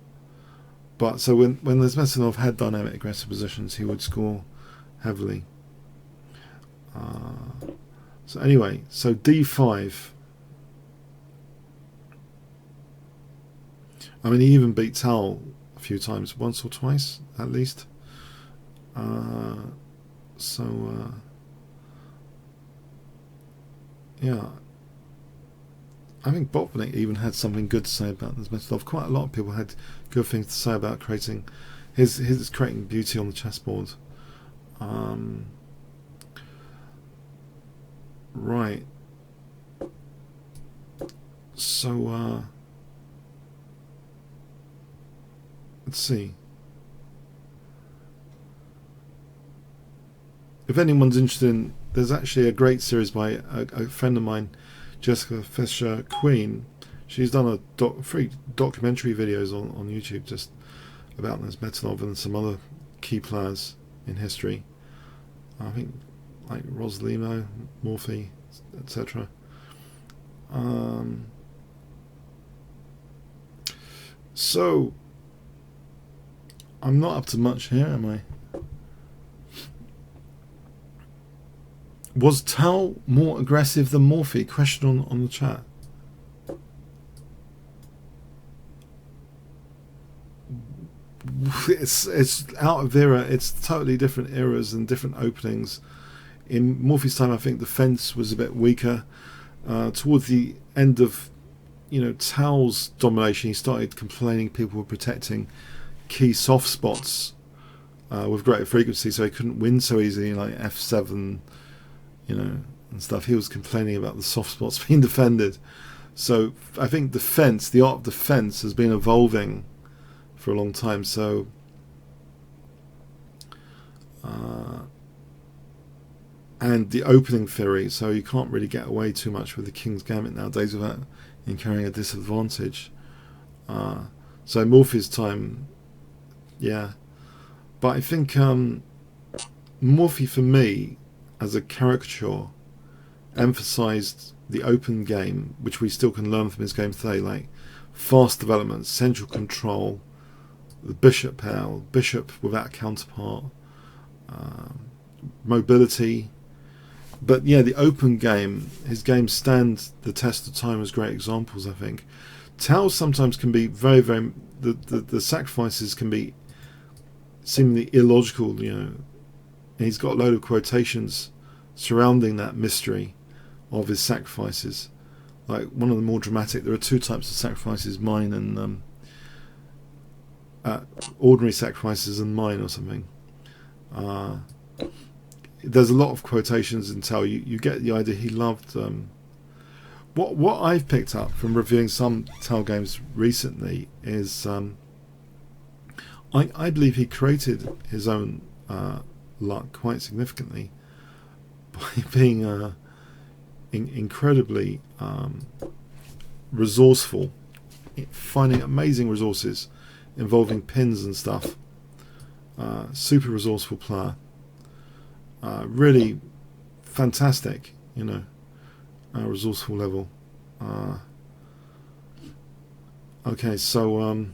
But so when Nesmetanov had dynamic aggressive positions, he would score heavily. So anyway, so d5. I mean, he even beat Tal a few times, once or twice at least. Yeah, I think Botvinnik even had something good to say about this Nesmetanov. Quite a lot of people had good things to say about creating creating beauty on the chessboard. Right. So let's see. If anyone's interested in, there's actually a great series by a friend of mine, Jessica Fisher Queen. She's done free documentary videos on YouTube just about Nesmetanov and some other key players in history. I think like Rosalino, Morphy, etc. So I'm not up to much here, am I? Was Tal more aggressive than Morphy? Question on the chat. It's out of era. It's totally different eras and different openings. In Morphy's time, I think the fence was a bit weaker. Towards the end of, Tal's domination, he started complaining people were protecting key soft spots with greater frequency, so he couldn't win so easily, like f7, and stuff. He was complaining about the soft spots being defended. So I think the art of defense has been evolving for a long time. So and the opening theory, so you can't really get away too much with the King's Gambit nowadays without incurring a disadvantage. So Morphy's time, yeah. But I think Morphy, for me, as a caricature, emphasised the open game, which we still can learn from his game today, like fast development, central control, the bishop pair, bishop without a counterpart, mobility. But yeah, the open game, his games stand the test of time as great examples, I think. Tal sometimes can be very, very... The sacrifices can be seemingly illogical, And he's got a load of quotations surrounding that mystery of his sacrifices. Like one of the more dramatic, there are two types of sacrifices, mine and ordinary sacrifices and mine or something. There's a lot of quotations in Tal. You get the idea he loved. What I've picked up from reviewing some Tal games recently is I believe he created his own luck quite significantly by being incredibly resourceful, finding amazing resources involving pins and stuff. Super resourceful player. Really fantastic, resourceful level. Okay, so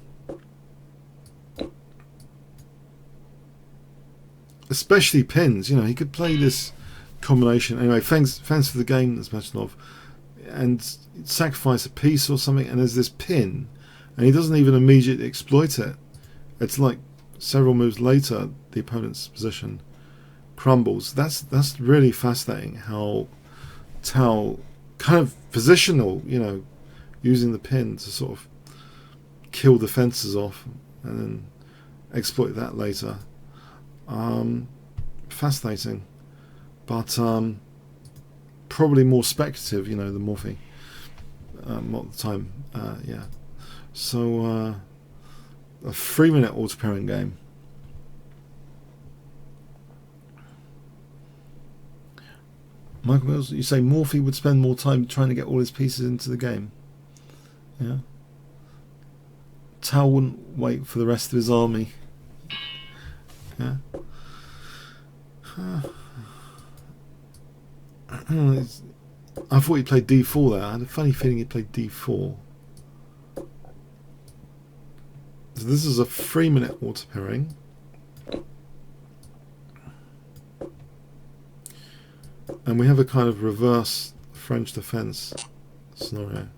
especially pins, he could play this combination. Anyway, thanks for the game, Nesmetanov, and sacrifice a piece or something, and there's this pin, and he doesn't even immediately exploit it. It's like several moves later, the opponent's position crumbles. That's really fascinating how Tal kind of positional, using the pin to sort of kill defenses off and then exploit that later. Fascinating, but probably more speculative, you know, the Morphe. Not the time. Yeah. So a 3-minute auto pairing game. Michael Mills, you say Morphe would spend more time trying to get all his pieces into the game. Yeah. Tao wouldn't wait for the rest of his army. Yeah. I thought he played d4 there. I had a funny feeling he played d4. So this is a 3-minute auto pairing. And we have a kind of reverse French defense scenario.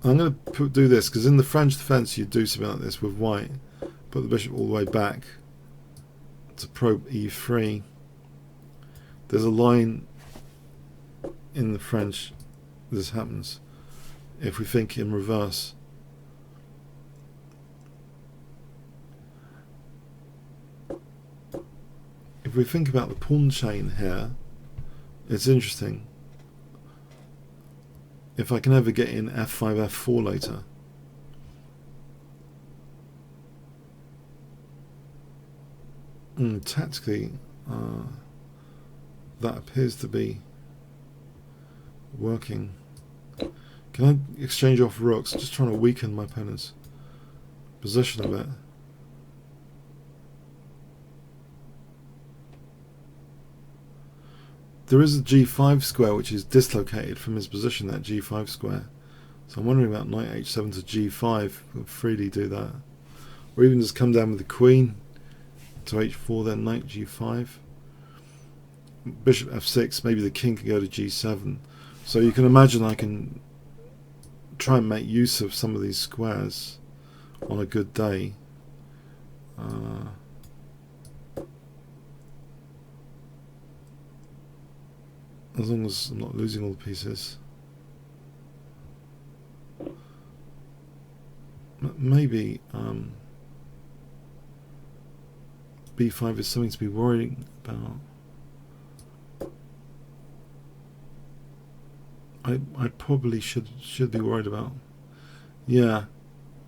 I'm going to do this because in the French defense you do something like this with white. Put the bishop all the way back to probe e3. There's a line in the French. This happens if we think in reverse. If we think about the pawn chain here, it's interesting. If I can ever get in f5, f4 later, tactically, that appears to be working. Can I exchange off rooks? Just trying to weaken my opponent's position a bit. There is a g5 square which is dislocated from his position, that g5 square. So I'm wondering about knight h7 to g5. We'll freely do that. Or even just come down with the queen to h4, then knight g5. Bishop f6, maybe the king can go to g7. So you can imagine I can try and make use of some of these squares on a good day. As long as I'm not losing all the pieces. Maybe b5 is something to be worrying about. I probably should be worried about. Yeah.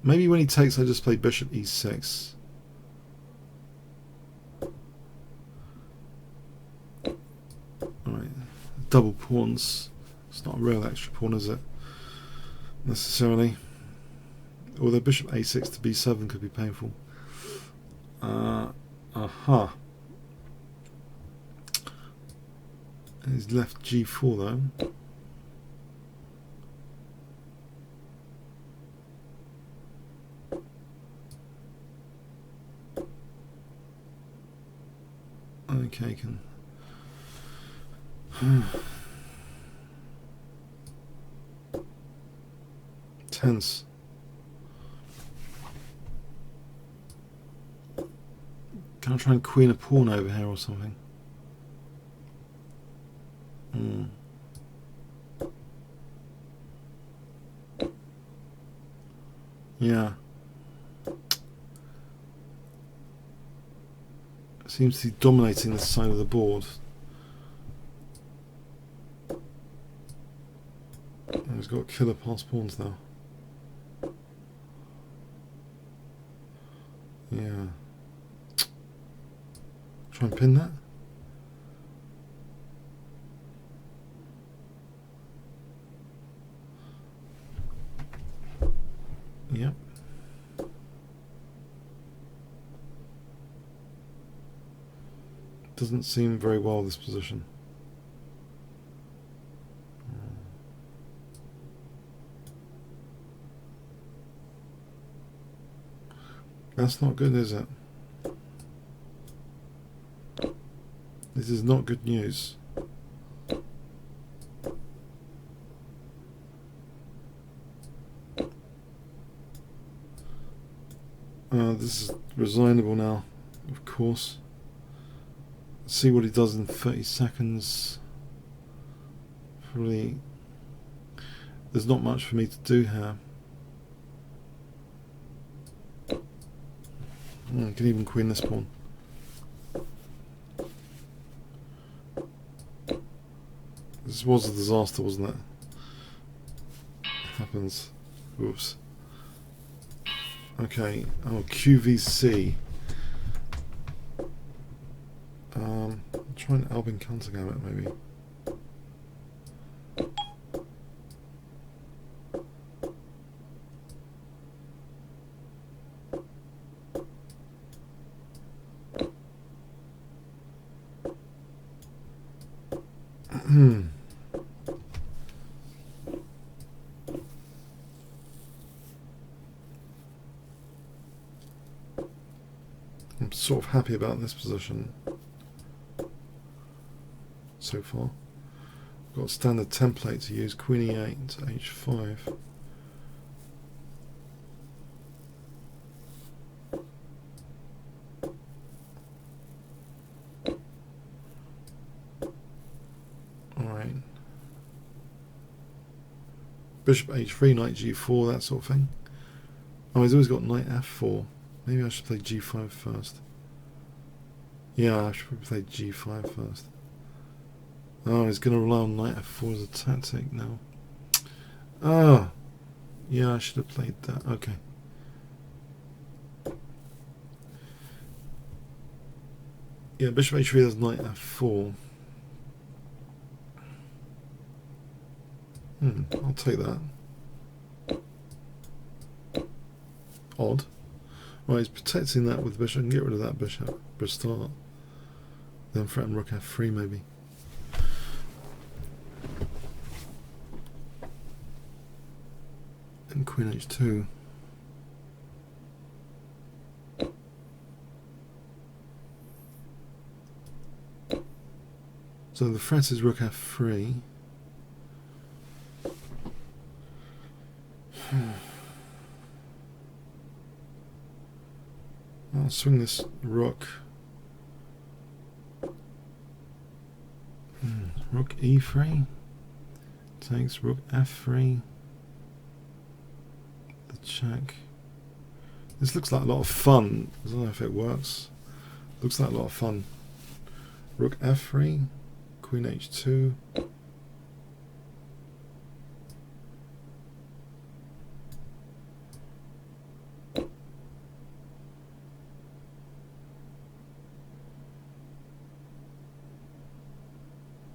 Maybe when he takes I just play bishop e6. Alright. Double pawns. It's not a real extra pawn, is it? Necessarily. Although bishop a6 to b7 could be painful. Aha. And he's left g4 though. Okay, can. Tense. Can I try and queen a pawn over here or something? Yeah. Seems to be dominating this side of the board. And he's got killer pass pawns now. Yeah. Try and pin that. Yep. Doesn't seem very well, this position. That's not good, is it? This is not good news. This is resignable now, of course. Let's see what he does in 30 seconds. Probably there's not much for me to do here. I can even queen this pawn. This was a disaster, wasn't it? Happens. Oops. Okay. Oh, QVC. Try an Albin countergamut maybe. I'm sort of happy about this position so far. I've got a standard template to use, Queen E8 to H5. Alright. Bishop H3, Knight G4, that sort of thing. Oh, he's always got Knight F4. Maybe I should play G5 first. Yeah, I should probably play G5 first. Oh, he's going to rely on Knight F4 as a tactic now. Oh, yeah, I should have played that. Okay. Yeah, Bishop H3 has Knight F4. I'll take that. Odd. Right, he's protecting that with bishop. I can get rid of that bishop for a start. Then threaten rook F3 maybe. And Queen H2. So the threat is rook F3. I'll swing this rook. Rook E3 takes rook F3. The check. This looks like a lot of fun. I don't know if it works. Looks like a lot of fun. Rook F3, Queen H2.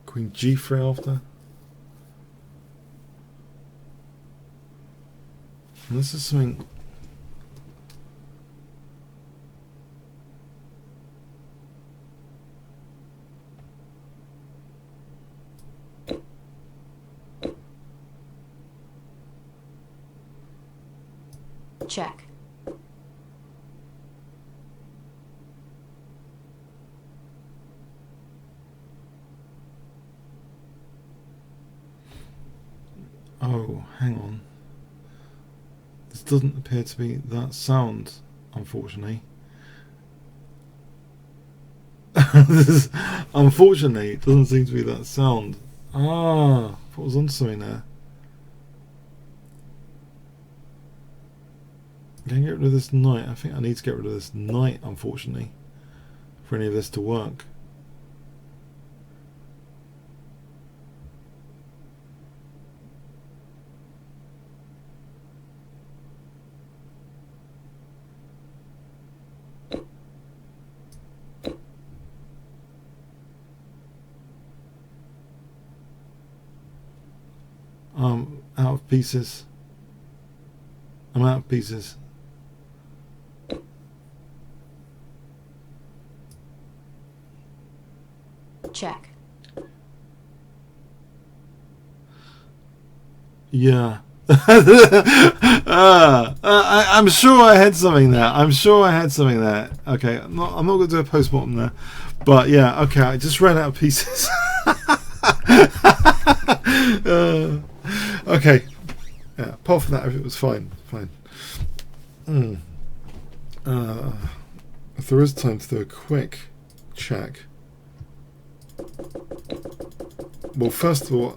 Queen G3 after. And this is something. Check. Oh, hang on. This doesn't appear to be that sound, unfortunately. Unfortunately, it doesn't seem to be that sound. Ah, I thought I was on something there. Can I get rid of this knight? I think I need to get rid of this knight, unfortunately, for any of this to work. Out of pieces. I'm out of pieces. Check. Yeah. I'm sure I had something there. Okay, I'm not going to do a post-mortem there. But yeah, okay, I just ran out of pieces. Okay. Yeah, apart from that, it was fine. If there is time to do a quick check. Well, first of all,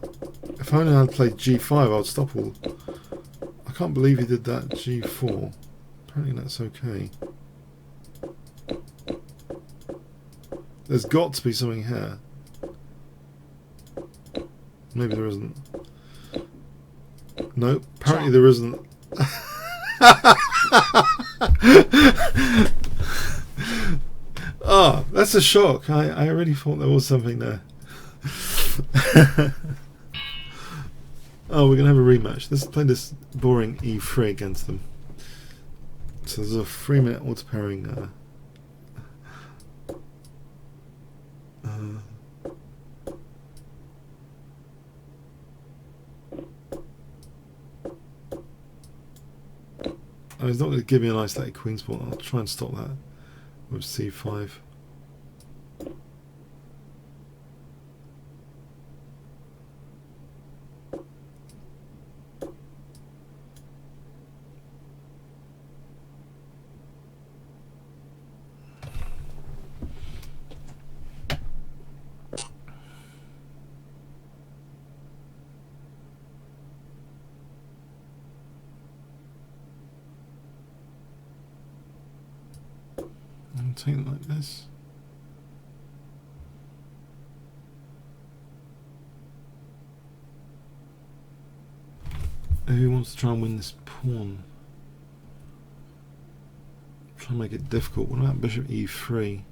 if I only had played G5, I'd stop all. I can't believe he did that G4. Apparently that's okay. There's got to be something here. Maybe there isn't. No, apparently Check. there isn't. Oh, that's a shock. I really thought there was something there. Oh, we're going to have a rematch. Let's play this boring E3 against them. So there's a 3-minute auto pairing. Oh, he's not going to give me an isolated queen's pawn. I'll try and stop that with C5. I'll take it like this. Who wants to try and win this pawn? Try and make it difficult. What about bishop E3?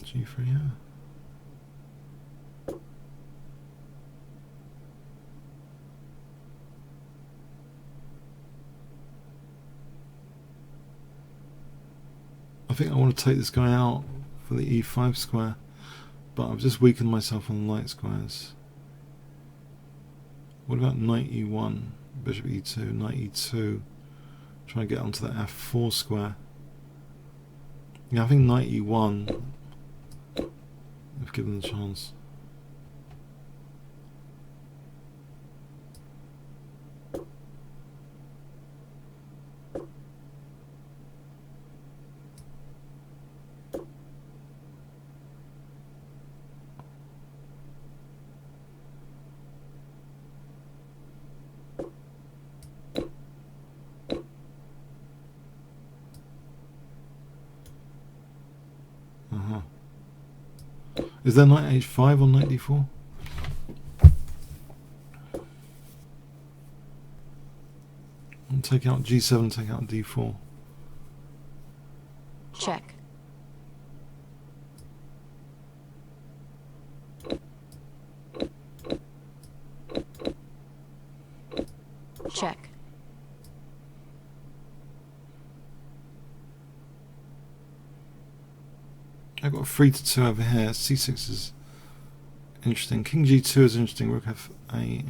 G3, yeah. I think I want to take this guy out for the E5 square, but I've just weakened myself on the light squares. What about knight E1, bishop E2, knight E2, try and get onto the F4 square. Yeah, I think knight E1, if given the chance. Is there knight H5 on knight D4? And take out G7, take out D4. Check. Check. I've got a 3-2 over here. C6 is interesting. King G2 is interesting. Rook F8.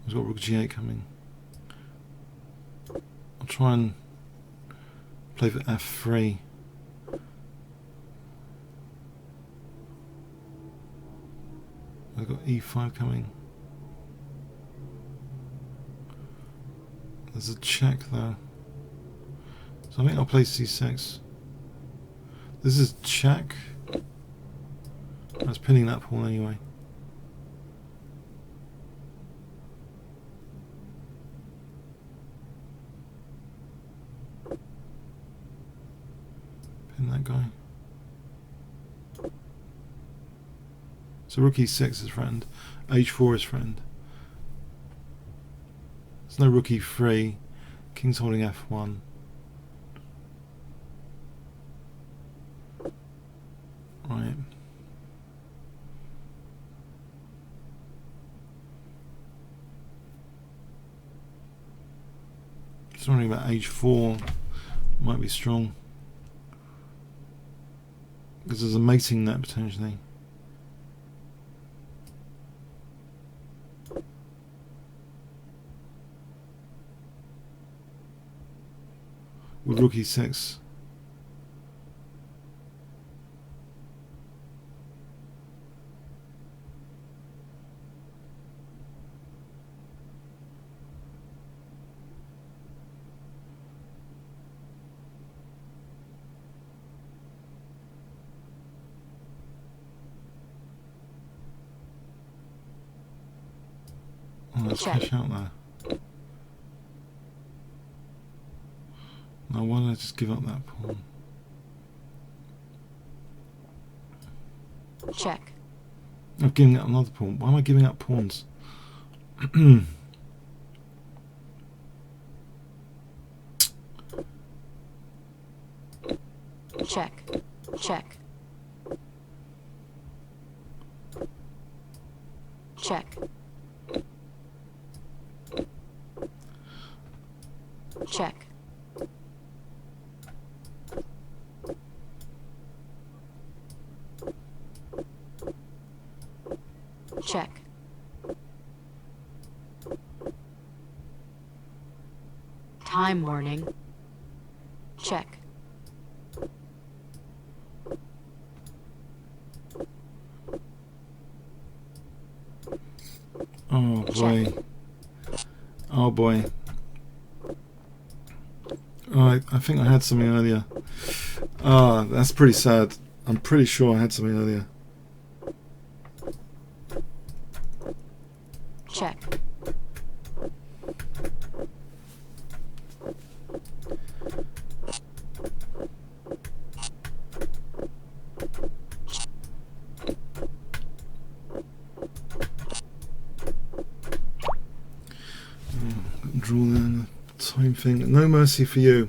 We've got Rook G8 coming. I'll try and play for F3. I've got E5 coming. There's a check though. So I think I'll play C6. This is check. I was pinning that pawn anyway. Pin that guy. So rook E6 is threatened. H4 is threatened. There's no rook E3. King's holding F1. Right. Just wondering about H4. Might be strong. Because there's a mating net potentially. With rook E6. let's Check. cash out there. Now why did I just give up that pawn? Check. I'm giving up another pawn. Why am I giving up pawns? Check. Check. Check. Check. Check. Time warning. Check. Oh boy. Check. Oh boy. Oh, I think I had something earlier. Ah, that's pretty sad. I'm pretty sure I had something earlier. Check. Draw in the time thing. No mercy for you.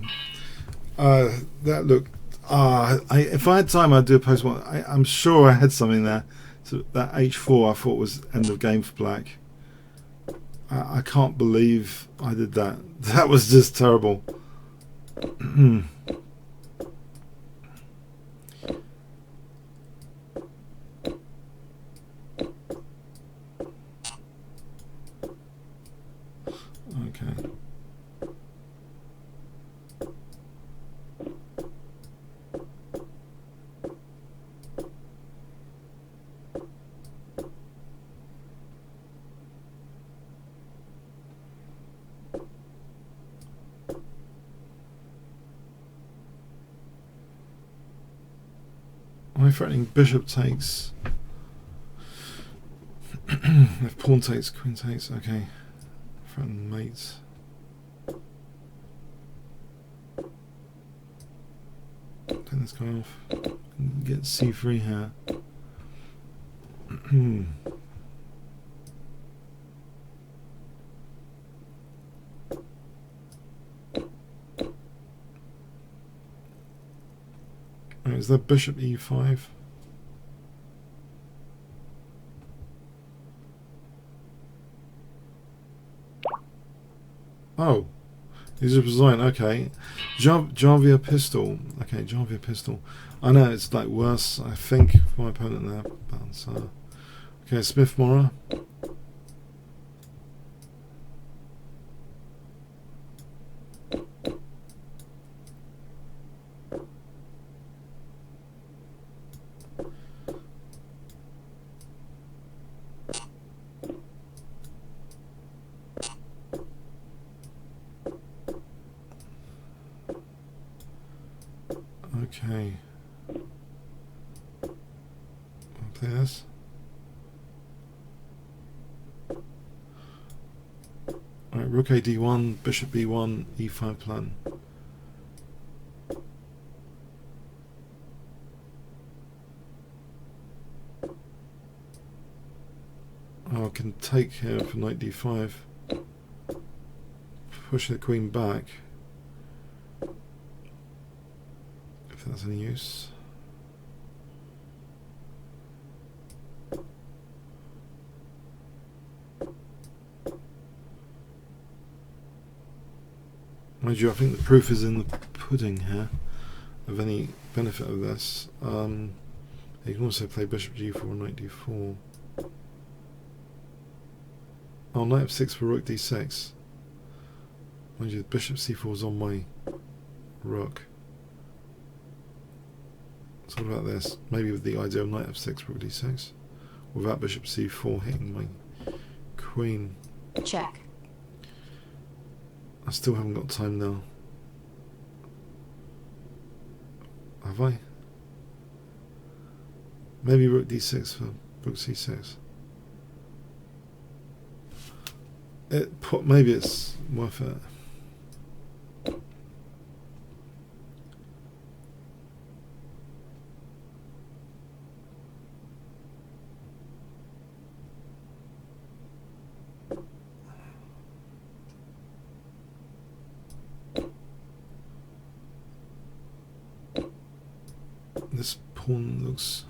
That looked. If I had time, I'd do a post one. I'm sure I had something there. So that H4 I thought was end of game for black. I can't believe I did that. That was just terrible. Okay. I'm threatening bishop takes. If pawn takes, queen takes, okay. Threaten mates. Take this guy off. Get c3 here. Right, is that bishop e5? Oh, he's a resign. Okay, Javia pistol. Okay, Javia pistol. I know it's like worse. I think for my opponent there. Banter. Okay, Smith Mora. Okay. I'll play this. Alright, rook a d1, bishop b1, e5 plan. Oh, I can take here for knight d5. Push the queen back. If that's any use. Mind you, I think the proof is in the pudding here of any benefit of this. You can also play bishop g4, knight d4. Oh, knight f6 for rook d6. Mind you, bishop c4 is on my rook. So what about this? Maybe with the idea of knight f6, rook d6, without bishop c4 hitting my queen. Check. I still haven't got time now. Have I? Maybe rook d6 for rook c6. Maybe it's worth it. This pawn looks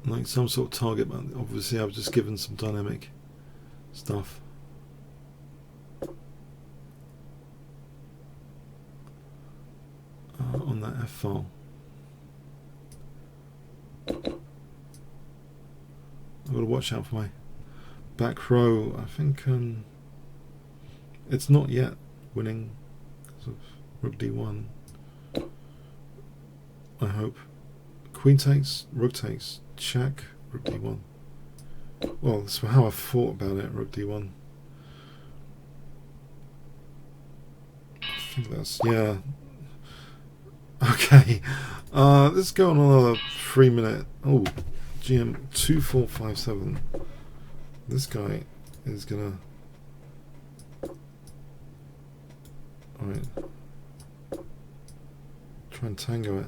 like some sort of target, but obviously I've just given some dynamic stuff. On that F file. I've got to watch out for my back row. I think it's not yet winning because of rook d1. I hope. Queen takes, rook takes, check, rook d1. Well, that's how I thought about it, rook d1. I think that's, yeah. Okay. Let's go on another 3 minute. Oh, GM 2457. This guy is gonna. Alright. Try and tango it.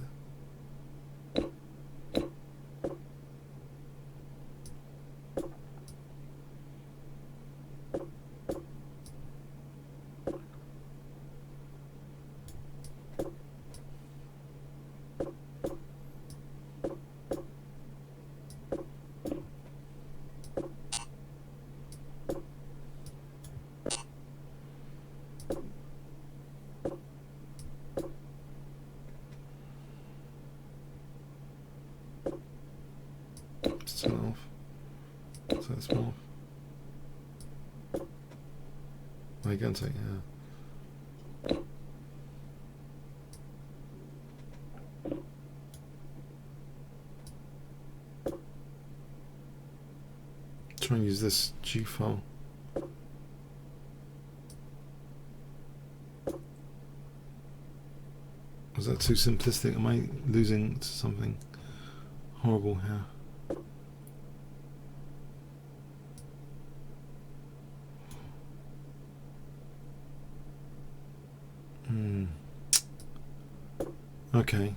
Turn it off. So it's more. Oh, you can take, yeah. Try and use this G file. Was that too simplistic? Am I losing to something horrible here? Okay,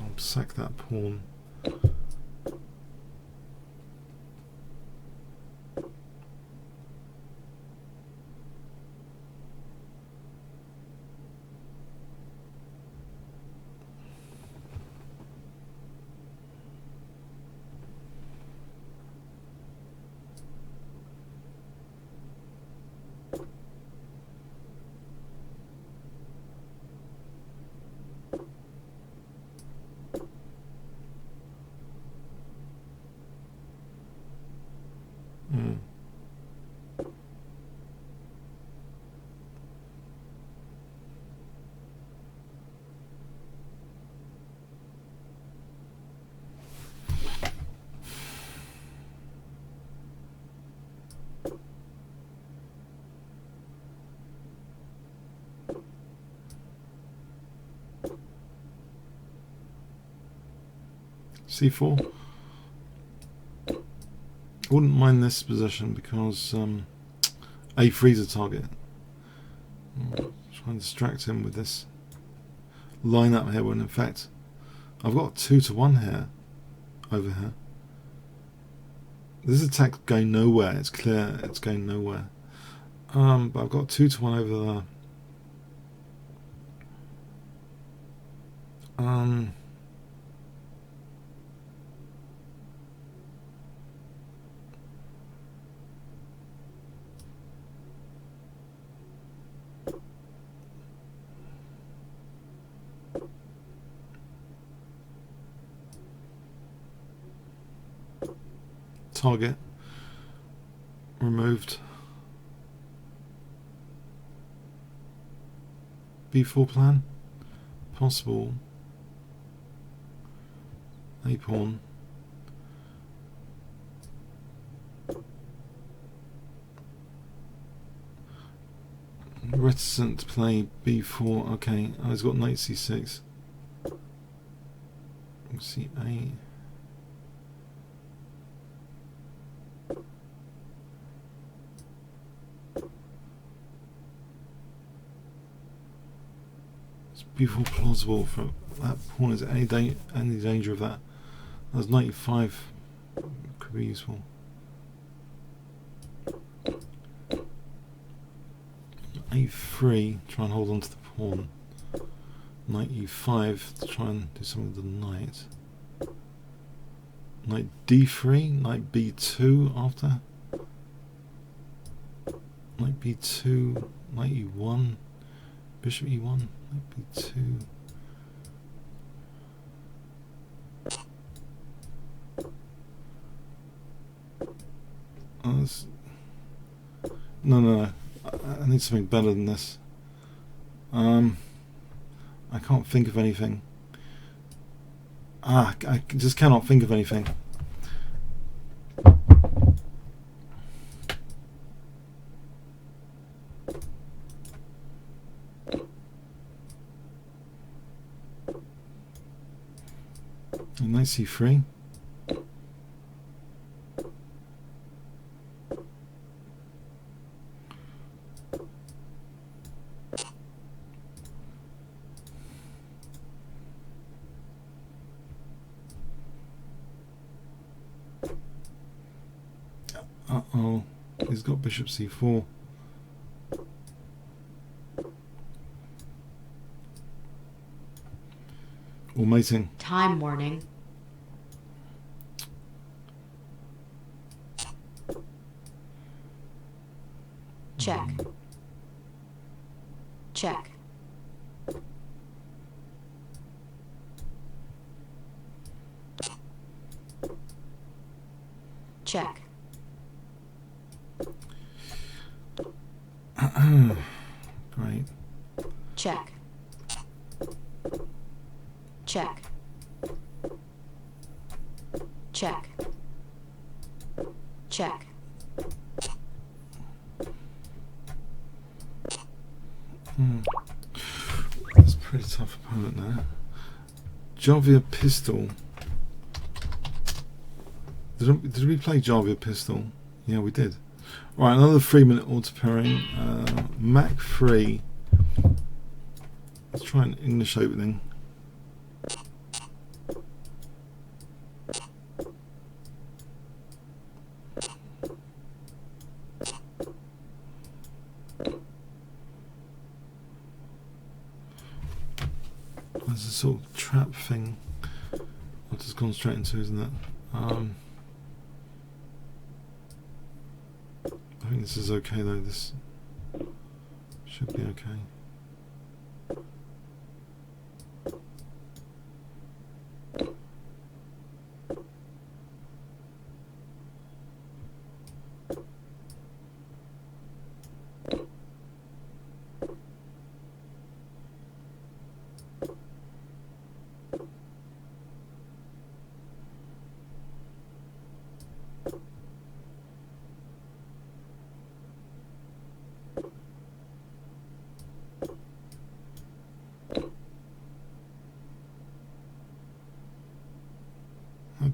I'll sack that pawn. C4. I wouldn't mind this position because A3's a target. Try and distract him with this line up here when in fact I've got 2-1 here over here. This attack going nowhere, it's clear it's going nowhere. But I've got 2-1 over there. Target removed. B4 plan possible. A pawn. Reticent to play B4. Okay, he's got knight C6. C8. It's b4 plausible for that pawn. Is there any danger of that? That's 95. Could be useful. a3, try and hold on to the pawn. Knight e5 to try and do something with the knight. Knight d3, knight b2 after. Knight b2, knight e1, bishop e1, knight b2. No. I need something better than this. I can't think of anything. I just cannot think of anything. Knight c3. Uh-oh, he's got bishop c4. Or mating. Time warning. Check. Check. Check. Great. Check. Check. Check. Check. That's a pretty tough opponent there. Javia Pistol. Did we play Javia Pistol? Yeah, we did. Right, another 3-minute auto pairing. Mac 3. Let's try an English opening. There's a sort of trap thing I've just gone straight into, isn't it? I think this is okay though, this should be okay.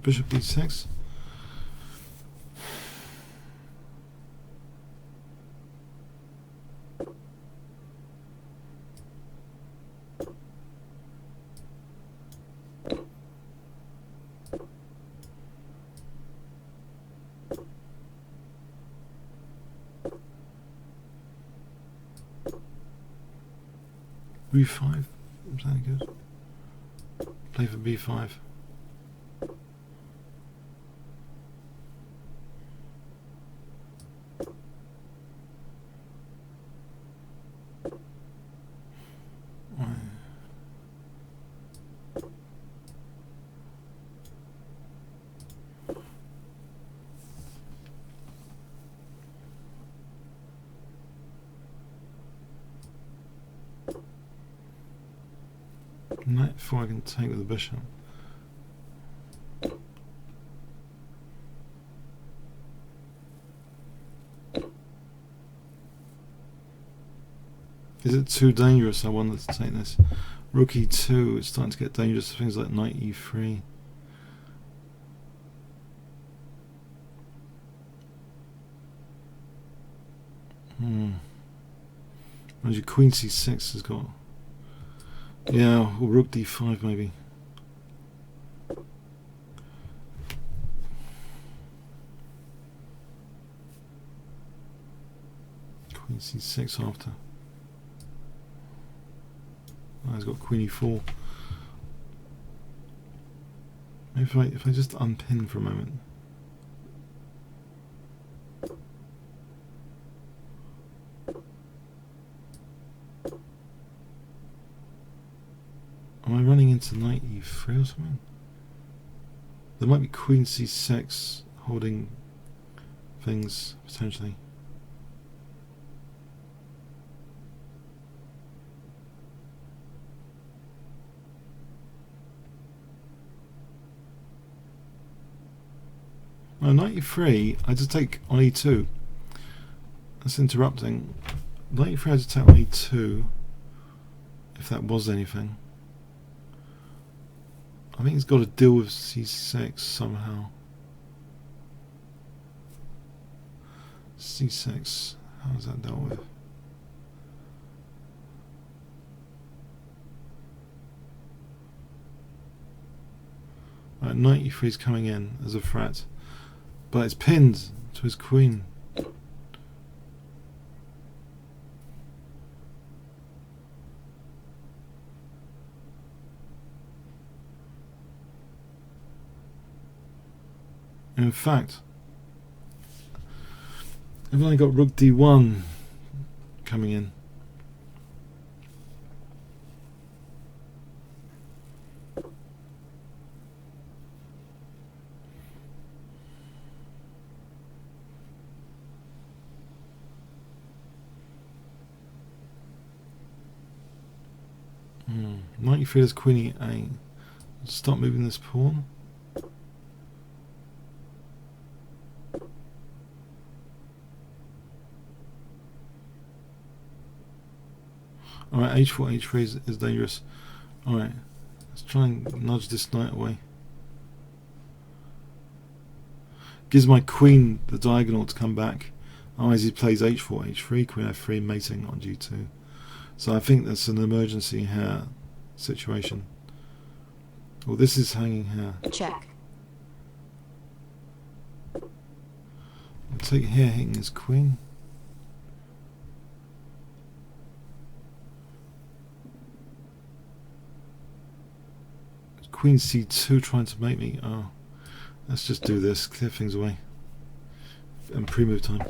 Bishop b6. b5. Is that good? Play for b5. Knight 4 I can take with the bishop. Is it too dangerous? I wanted to take this. Rook e2, it's starting to get dangerous. Things like knight e3. Mind you, queen c6 has got Yeah, or rook d5 maybe. Queen c6 after. Oh, he's got queen e4. Maybe if I just unpin for a moment. Am I running into knight e3 or something? There might be queen c6 holding things, potentially. No, knight e3, I just take on e2. That's interrupting. Knight e3, I just take on e2, if that was anything. I think he's got to deal with c6 somehow. c6, how is that dealt with? Right, knight e3 is coming in as a threat, but it's pinned to his queen. In fact, I've only got rook d1 coming in. Knight e3 is queen e8. Stop moving this pawn. Alright, h4, h3 is dangerous. Alright, let's try and nudge this knight away. Gives my queen the diagonal to come back. Otherwise he plays h4, h3, queen f3, mating on g2. So I think that's an emergency here situation. Well, this is hanging here. Check. I'll take here, hitting his queen. Queen c2 trying to make me. Oh, let's just do this, clear things away. And pre-move time.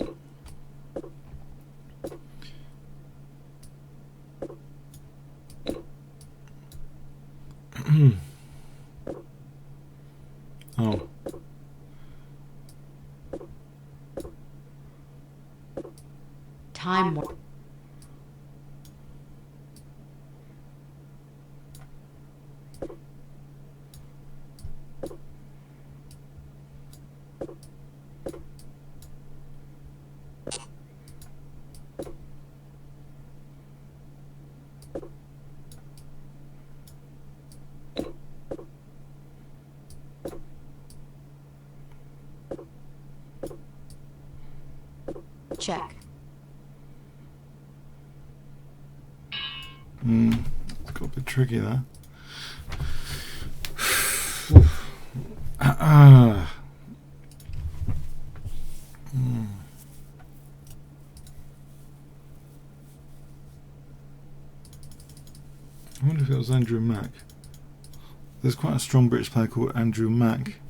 Oh. Time. Check. It's got a bit tricky there. I wonder if it was Andrew Mack. There's quite a strong British player called Andrew Mack.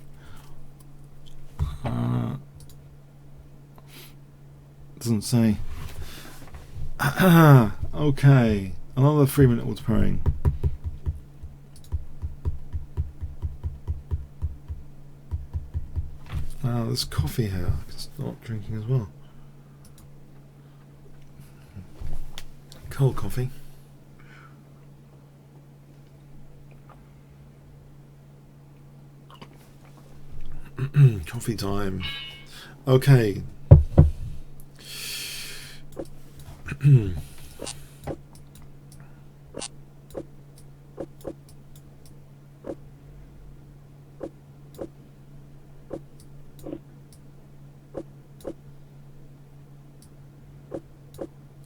Doesn't say. Okay, another 3-minute auto pairing. There's coffee here. I can start drinking as well. Cold coffee. Coffee time. Okay.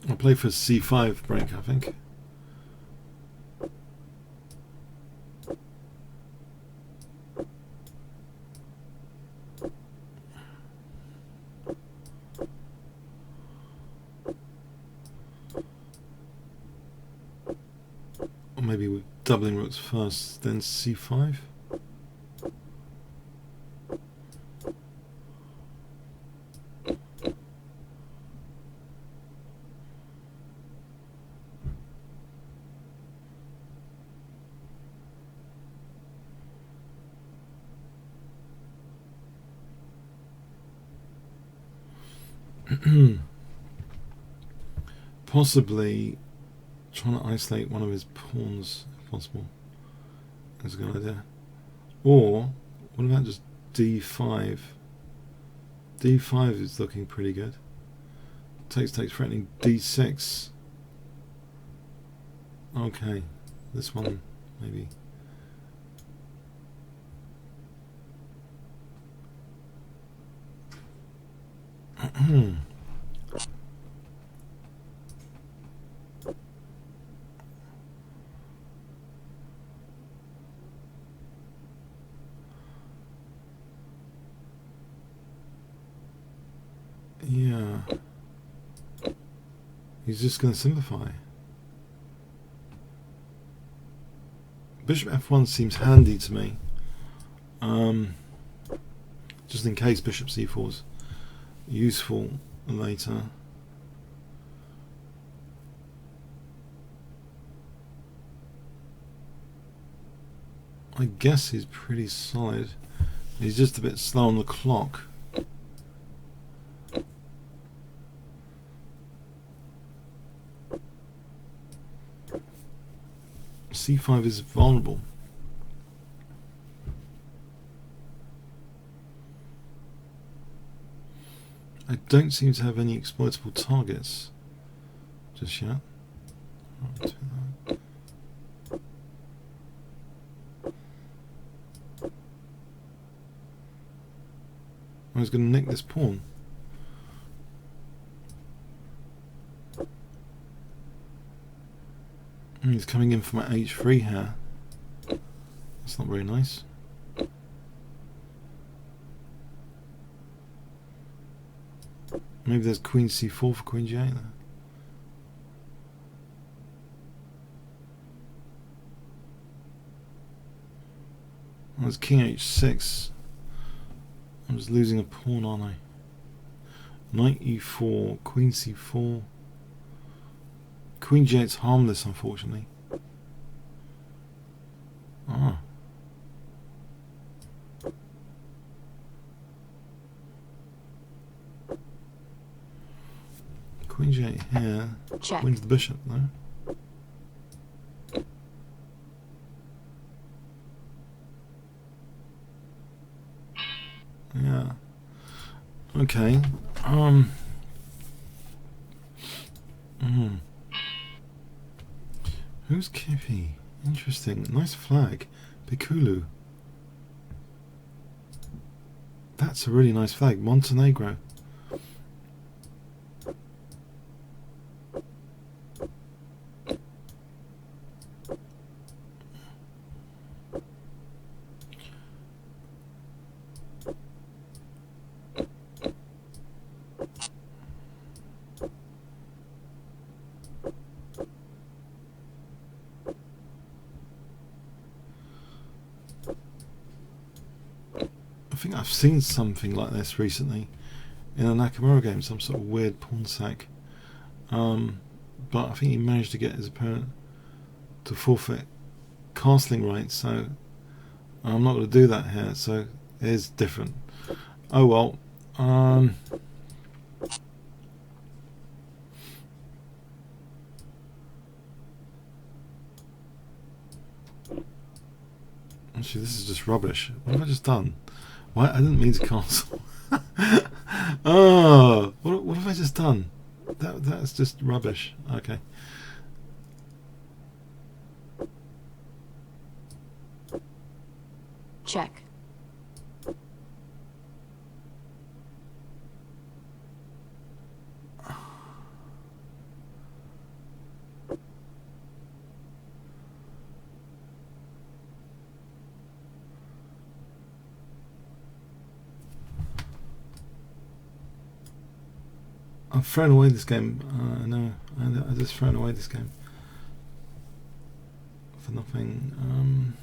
I'll play for c5 break, I think. Or maybe we're doubling rooks first, then c5. Possibly trying to isolate one of his pawns if possible. That's a good idea. Or what about just d5? d5 is looking pretty good. Takes threatening d6. Okay, this one maybe. Yeah. He's just going to simplify. Bishop f1 seems handy to me. Just in case bishop c4 is useful later. I guess he's pretty solid. He's just a bit slow on the clock. c5 is vulnerable. I don't seem to have any exploitable targets just yet. I was going to nick this pawn. He's coming in for my h3 here. That's not very nice. Maybe there's queen c4 for queen g8 there. Oh, there's king h6. I'm just losing a pawn, aren't I? Knight e4, queen c4. Queen g8's harmless, unfortunately. Ah. Queen g8 here. Check. Wins the bishop, no? Yeah. Okay. Who's Kippy? Interesting. Nice flag. Pikulu. That's a really nice flag. Montenegro. I think I've seen something like this recently in a Nakamura game, some sort of weird pawn sack. But I think he managed to get his opponent to forfeit castling rights, so I'm not going to do that here, so it is different. Oh well. Actually, this is just rubbish. What have I just done? Why? I didn't mean to castle. Oh, what have I just done? That's just rubbish. Okay. Check. I've thrown away this game. No, I just thrown away this game. for nothing.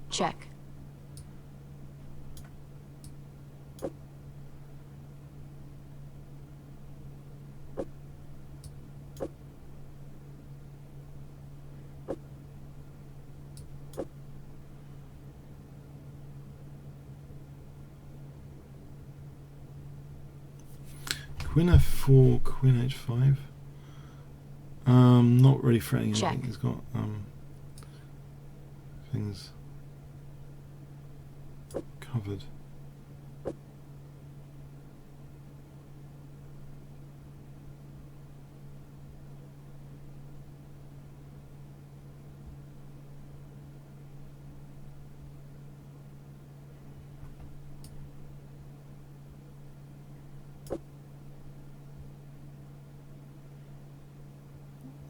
Check. Queen f4, queen h5. Not really threatening anything. Check. He's got things covered.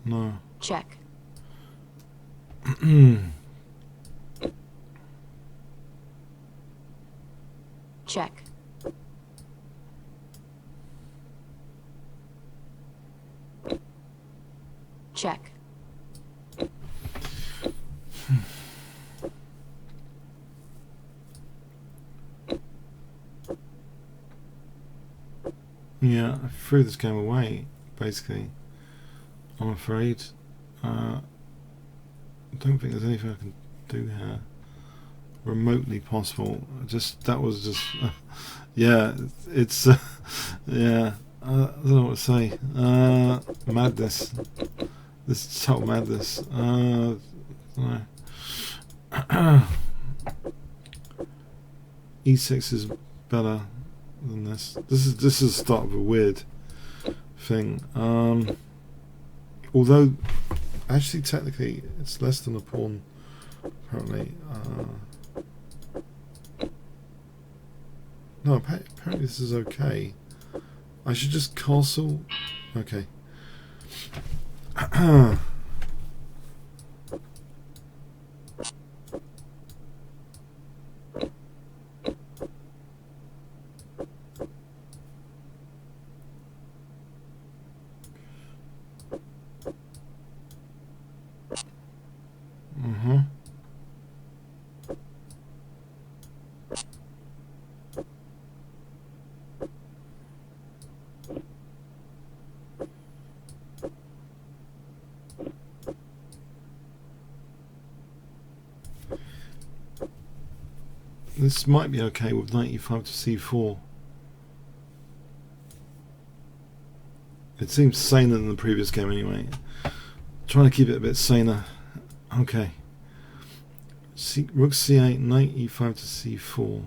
No. Check. Check. Check. Yeah, I threw this game away, basically. I'm afraid. I don't think there's anything I can do here remotely possible. That was just yeah, it's yeah, I don't know what to say. Madness. This is total madness. I don't know. E6 is better than this. This is the start of a weird thing. Although actually technically it's less than a pawn apparently. No, apparently this is okay. I should just castle. Okay. This might be okay with knight e5 to c4. It seems saner than the previous game anyway. Trying to keep it a bit saner. Okay. Rook c8, knight e5 to c4.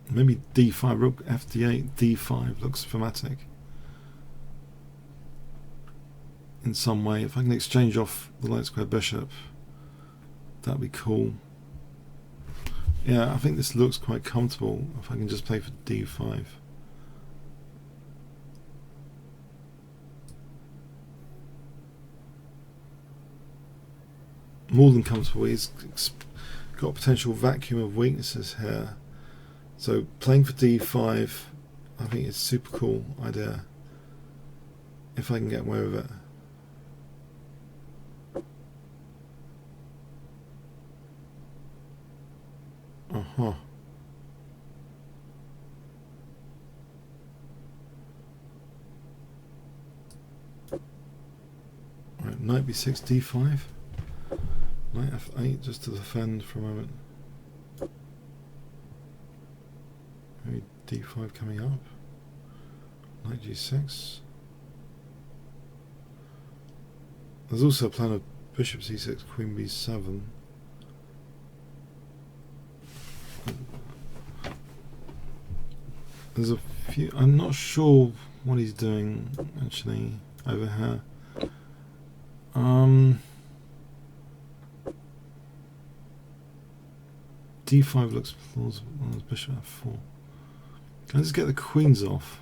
Maybe d5, rook fd8, d5 looks thematic. In some way, if I can exchange off the light square bishop, that'd be cool. Yeah, I think this looks quite comfortable if I can just play for d5. More than comfortable. He's got a potential vacuum of weaknesses here. So playing for d5, I think it's a super cool idea if I can get away with it. Right, knight b6, d5. Knight f8 just to defend for a moment. Maybe d5 coming up. Knight g6. There's also a plan of bishop c6, queen b7. There's a few. I'm not sure what he's doing actually over here. d5 looks plausible. Oh, bishop f4. Can I just get the queens off?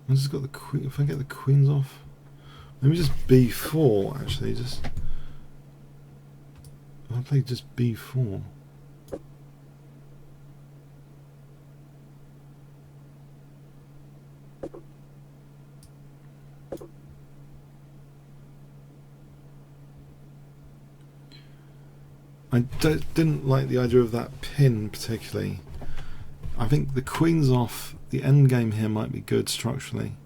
I just got the queen. If I get the queens off, maybe just b4. Actually, just if I play just b4. I didn't like the idea of that pin particularly. I think the queen's off, the end game here might be good structurally.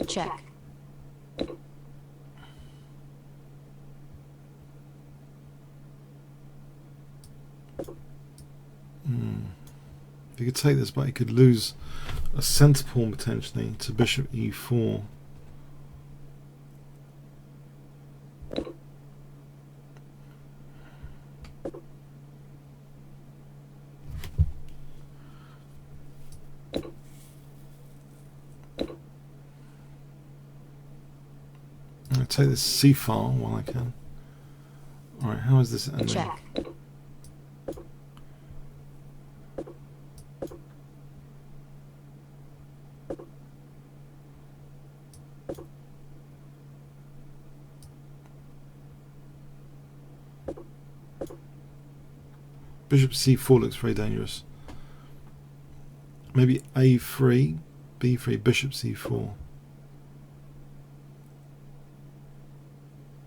Check. If he could take this, but he could lose a centre pawn potentially to bishop e4. I'll take this c file while I can. Alright, how is this ending? Check. Bishop c4 looks very dangerous. Maybe a3, b3, bishop c4.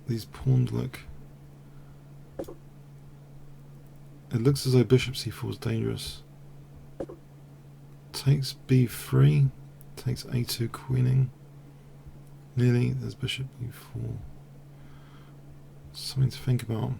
These pawns look... It looks as though bishop c4 is dangerous. Takes b3, takes a2 queening. Nearly, there's bishop e4. Something to think about.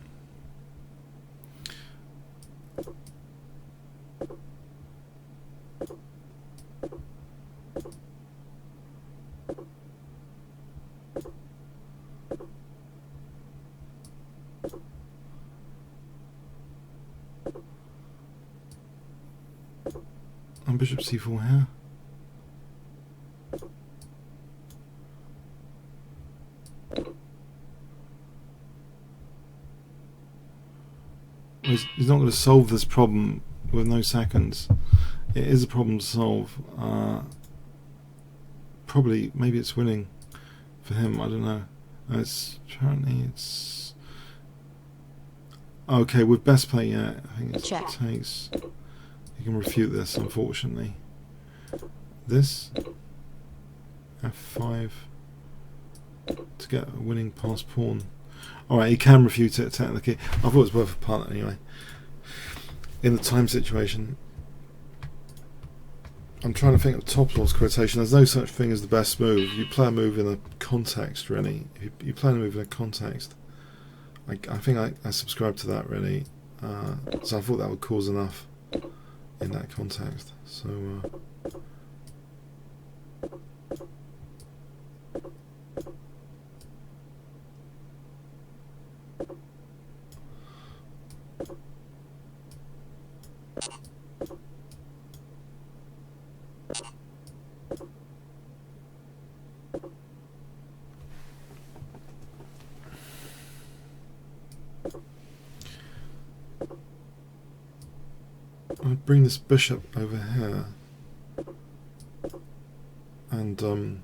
And bishop c4 here. He's not going to solve this problem with no seconds. It is a problem to solve. Probably, maybe it's winning for him. I don't know. Apparently it's okay with best play. Yeah, I think it takes. You can refute this, unfortunately. This f5 to get a winning pass pawn. Alright, he can refute it technically. I thought it was worth a punt anyway. In the time situation. I'm trying to think of Toplal's quotation. There's no such thing as the best move. You play a move in a context, really. If you play a move in a context. I think I subscribe to that, really. So I thought that would cause enough in that context. So I'll bring this bishop over here, and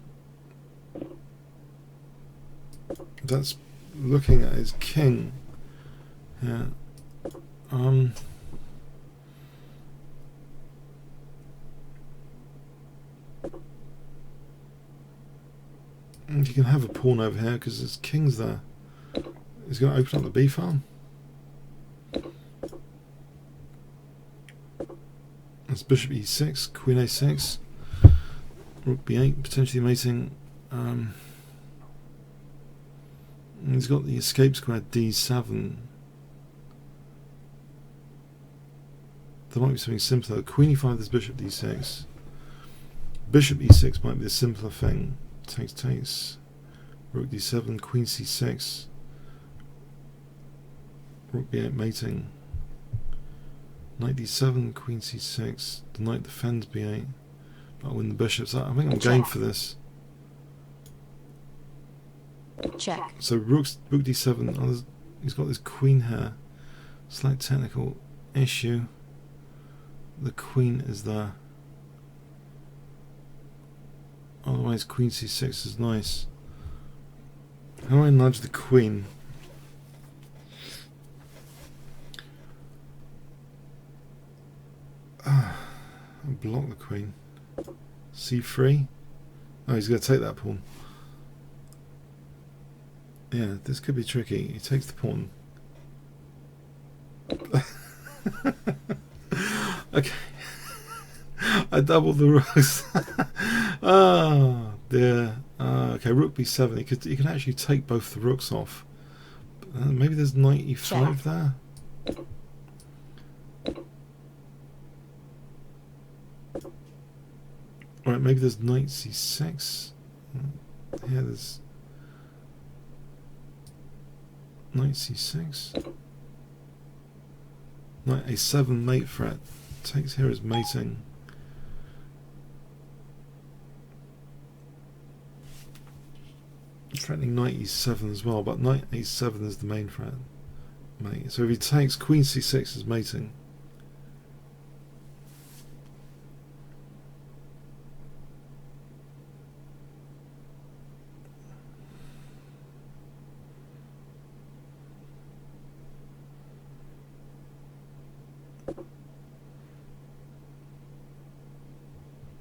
that's looking at his king here. And you can have a pawn over here because his king's there. He's going to open up the b file. That's bishop e6, queen a6, rook b8, potentially mating. He's got the escape square d7. There might be something simpler. Queen e5, there's bishop d6. Bishop e6 might be the simpler thing. Takes. Rook d7, queen c6. Rook b8 mating. Knight d7, queen c6. The knight defends b8. But I win the bishops. I think I'm game for this. Check. So rook d7. Oh, he's got this queen here. Slight technical issue. The queen is there. Otherwise, queen c6 is nice. How do I nudge the queen? Block the queen. c3. Oh, he's going to take that pawn. Yeah, this could be tricky. He takes the pawn. Okay. I doubled the rooks. Oh dear. Okay, rook b7. He can actually take both the rooks off. Maybe there's knight e5 there. Alright, maybe there's knight c6. Here there's knight c6. Knight a7 mate threat. Takes here as mating. Threatening knight e7 as well, but knight a7 is the main threat. Mate. So if he takes queen c6 as mating.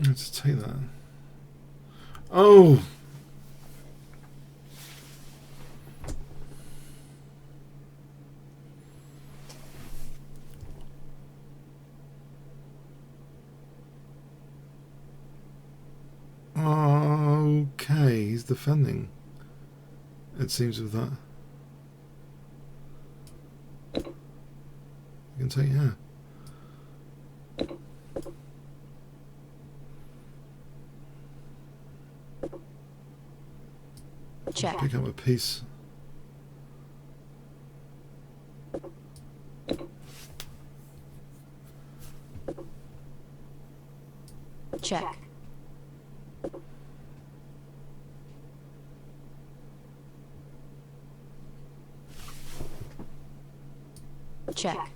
Let's take that. Oh! Okay, he's defending. It seems with that. You can take, yeah. Check. Pick up a piece. Check. Check.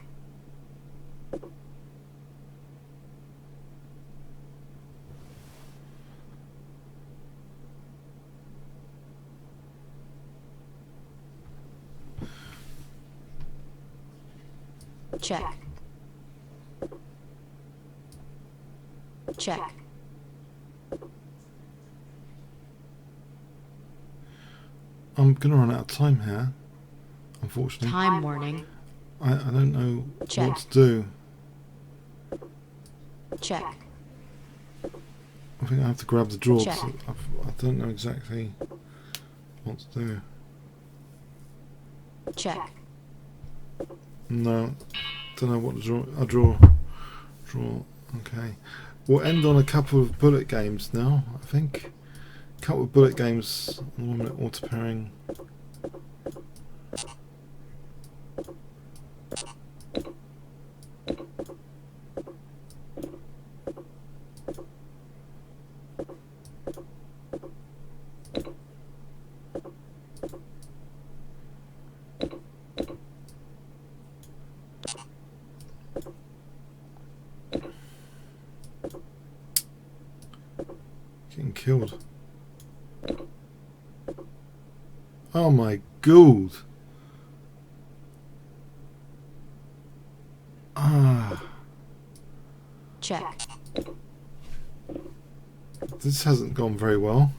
Check. Check. I'm gonna run out of time here, unfortunately. Time warning. I don't know Check. what to do. Check. I think I have to grab the draw. Check. I don't know exactly what to do. Check. No, don't know what to draw. I draw. Okay. We'll end on a couple of bullet games now, I think. A couple of bullet games, 1 minute auto pairing. Getting killed. Oh my god. Ah. Check. This hasn't gone very well.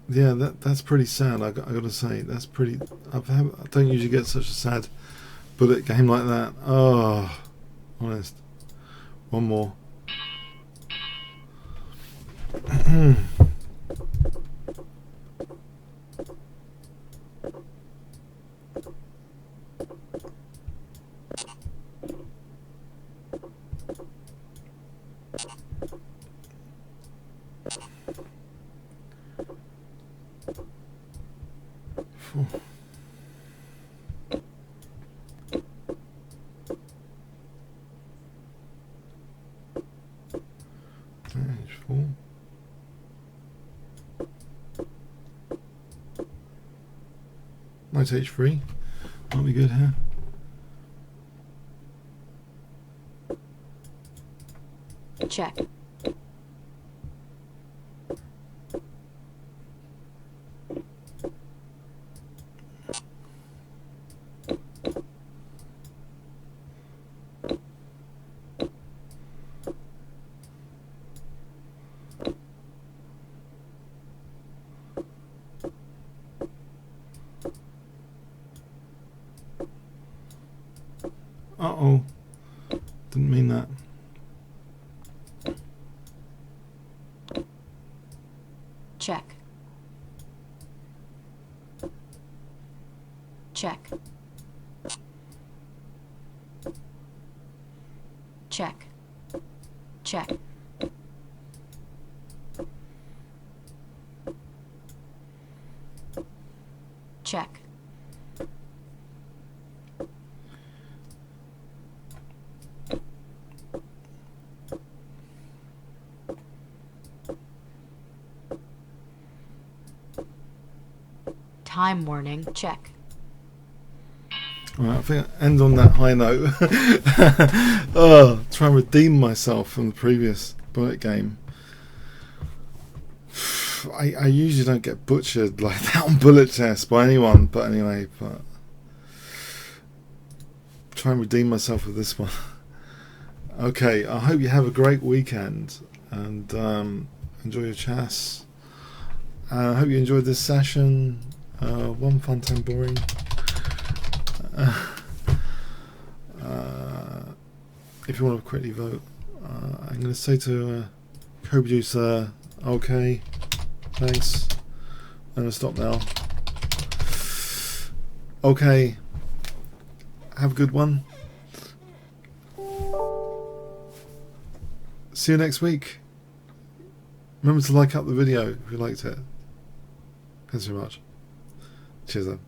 Yeah, that's pretty sad. I gotta say, that's pretty. I don't usually get such a sad bullet game like that. Oh, honest. One more. Knight h3. Might be good here. Check. Uh-oh. Didn't mean that. Check. Check. Check. Check. Check. Time warning. Check. Alright, I think I'll end on that high note. Oh, try and redeem myself from the previous bullet game. I usually don't get butchered like that on bullet chess by anyone, but anyway, try and redeem myself with this one. Okay, I hope you have a great weekend and enjoy your chess. I hope you enjoyed this session. 1 fun, 10 boring. If you want to quickly vote, I'm going to say to co-producer, okay, thanks. I'm going to stop now. Okay, have a good one. See you next week. Remember to like up the video if you liked it. Thanks very much. Cheers then.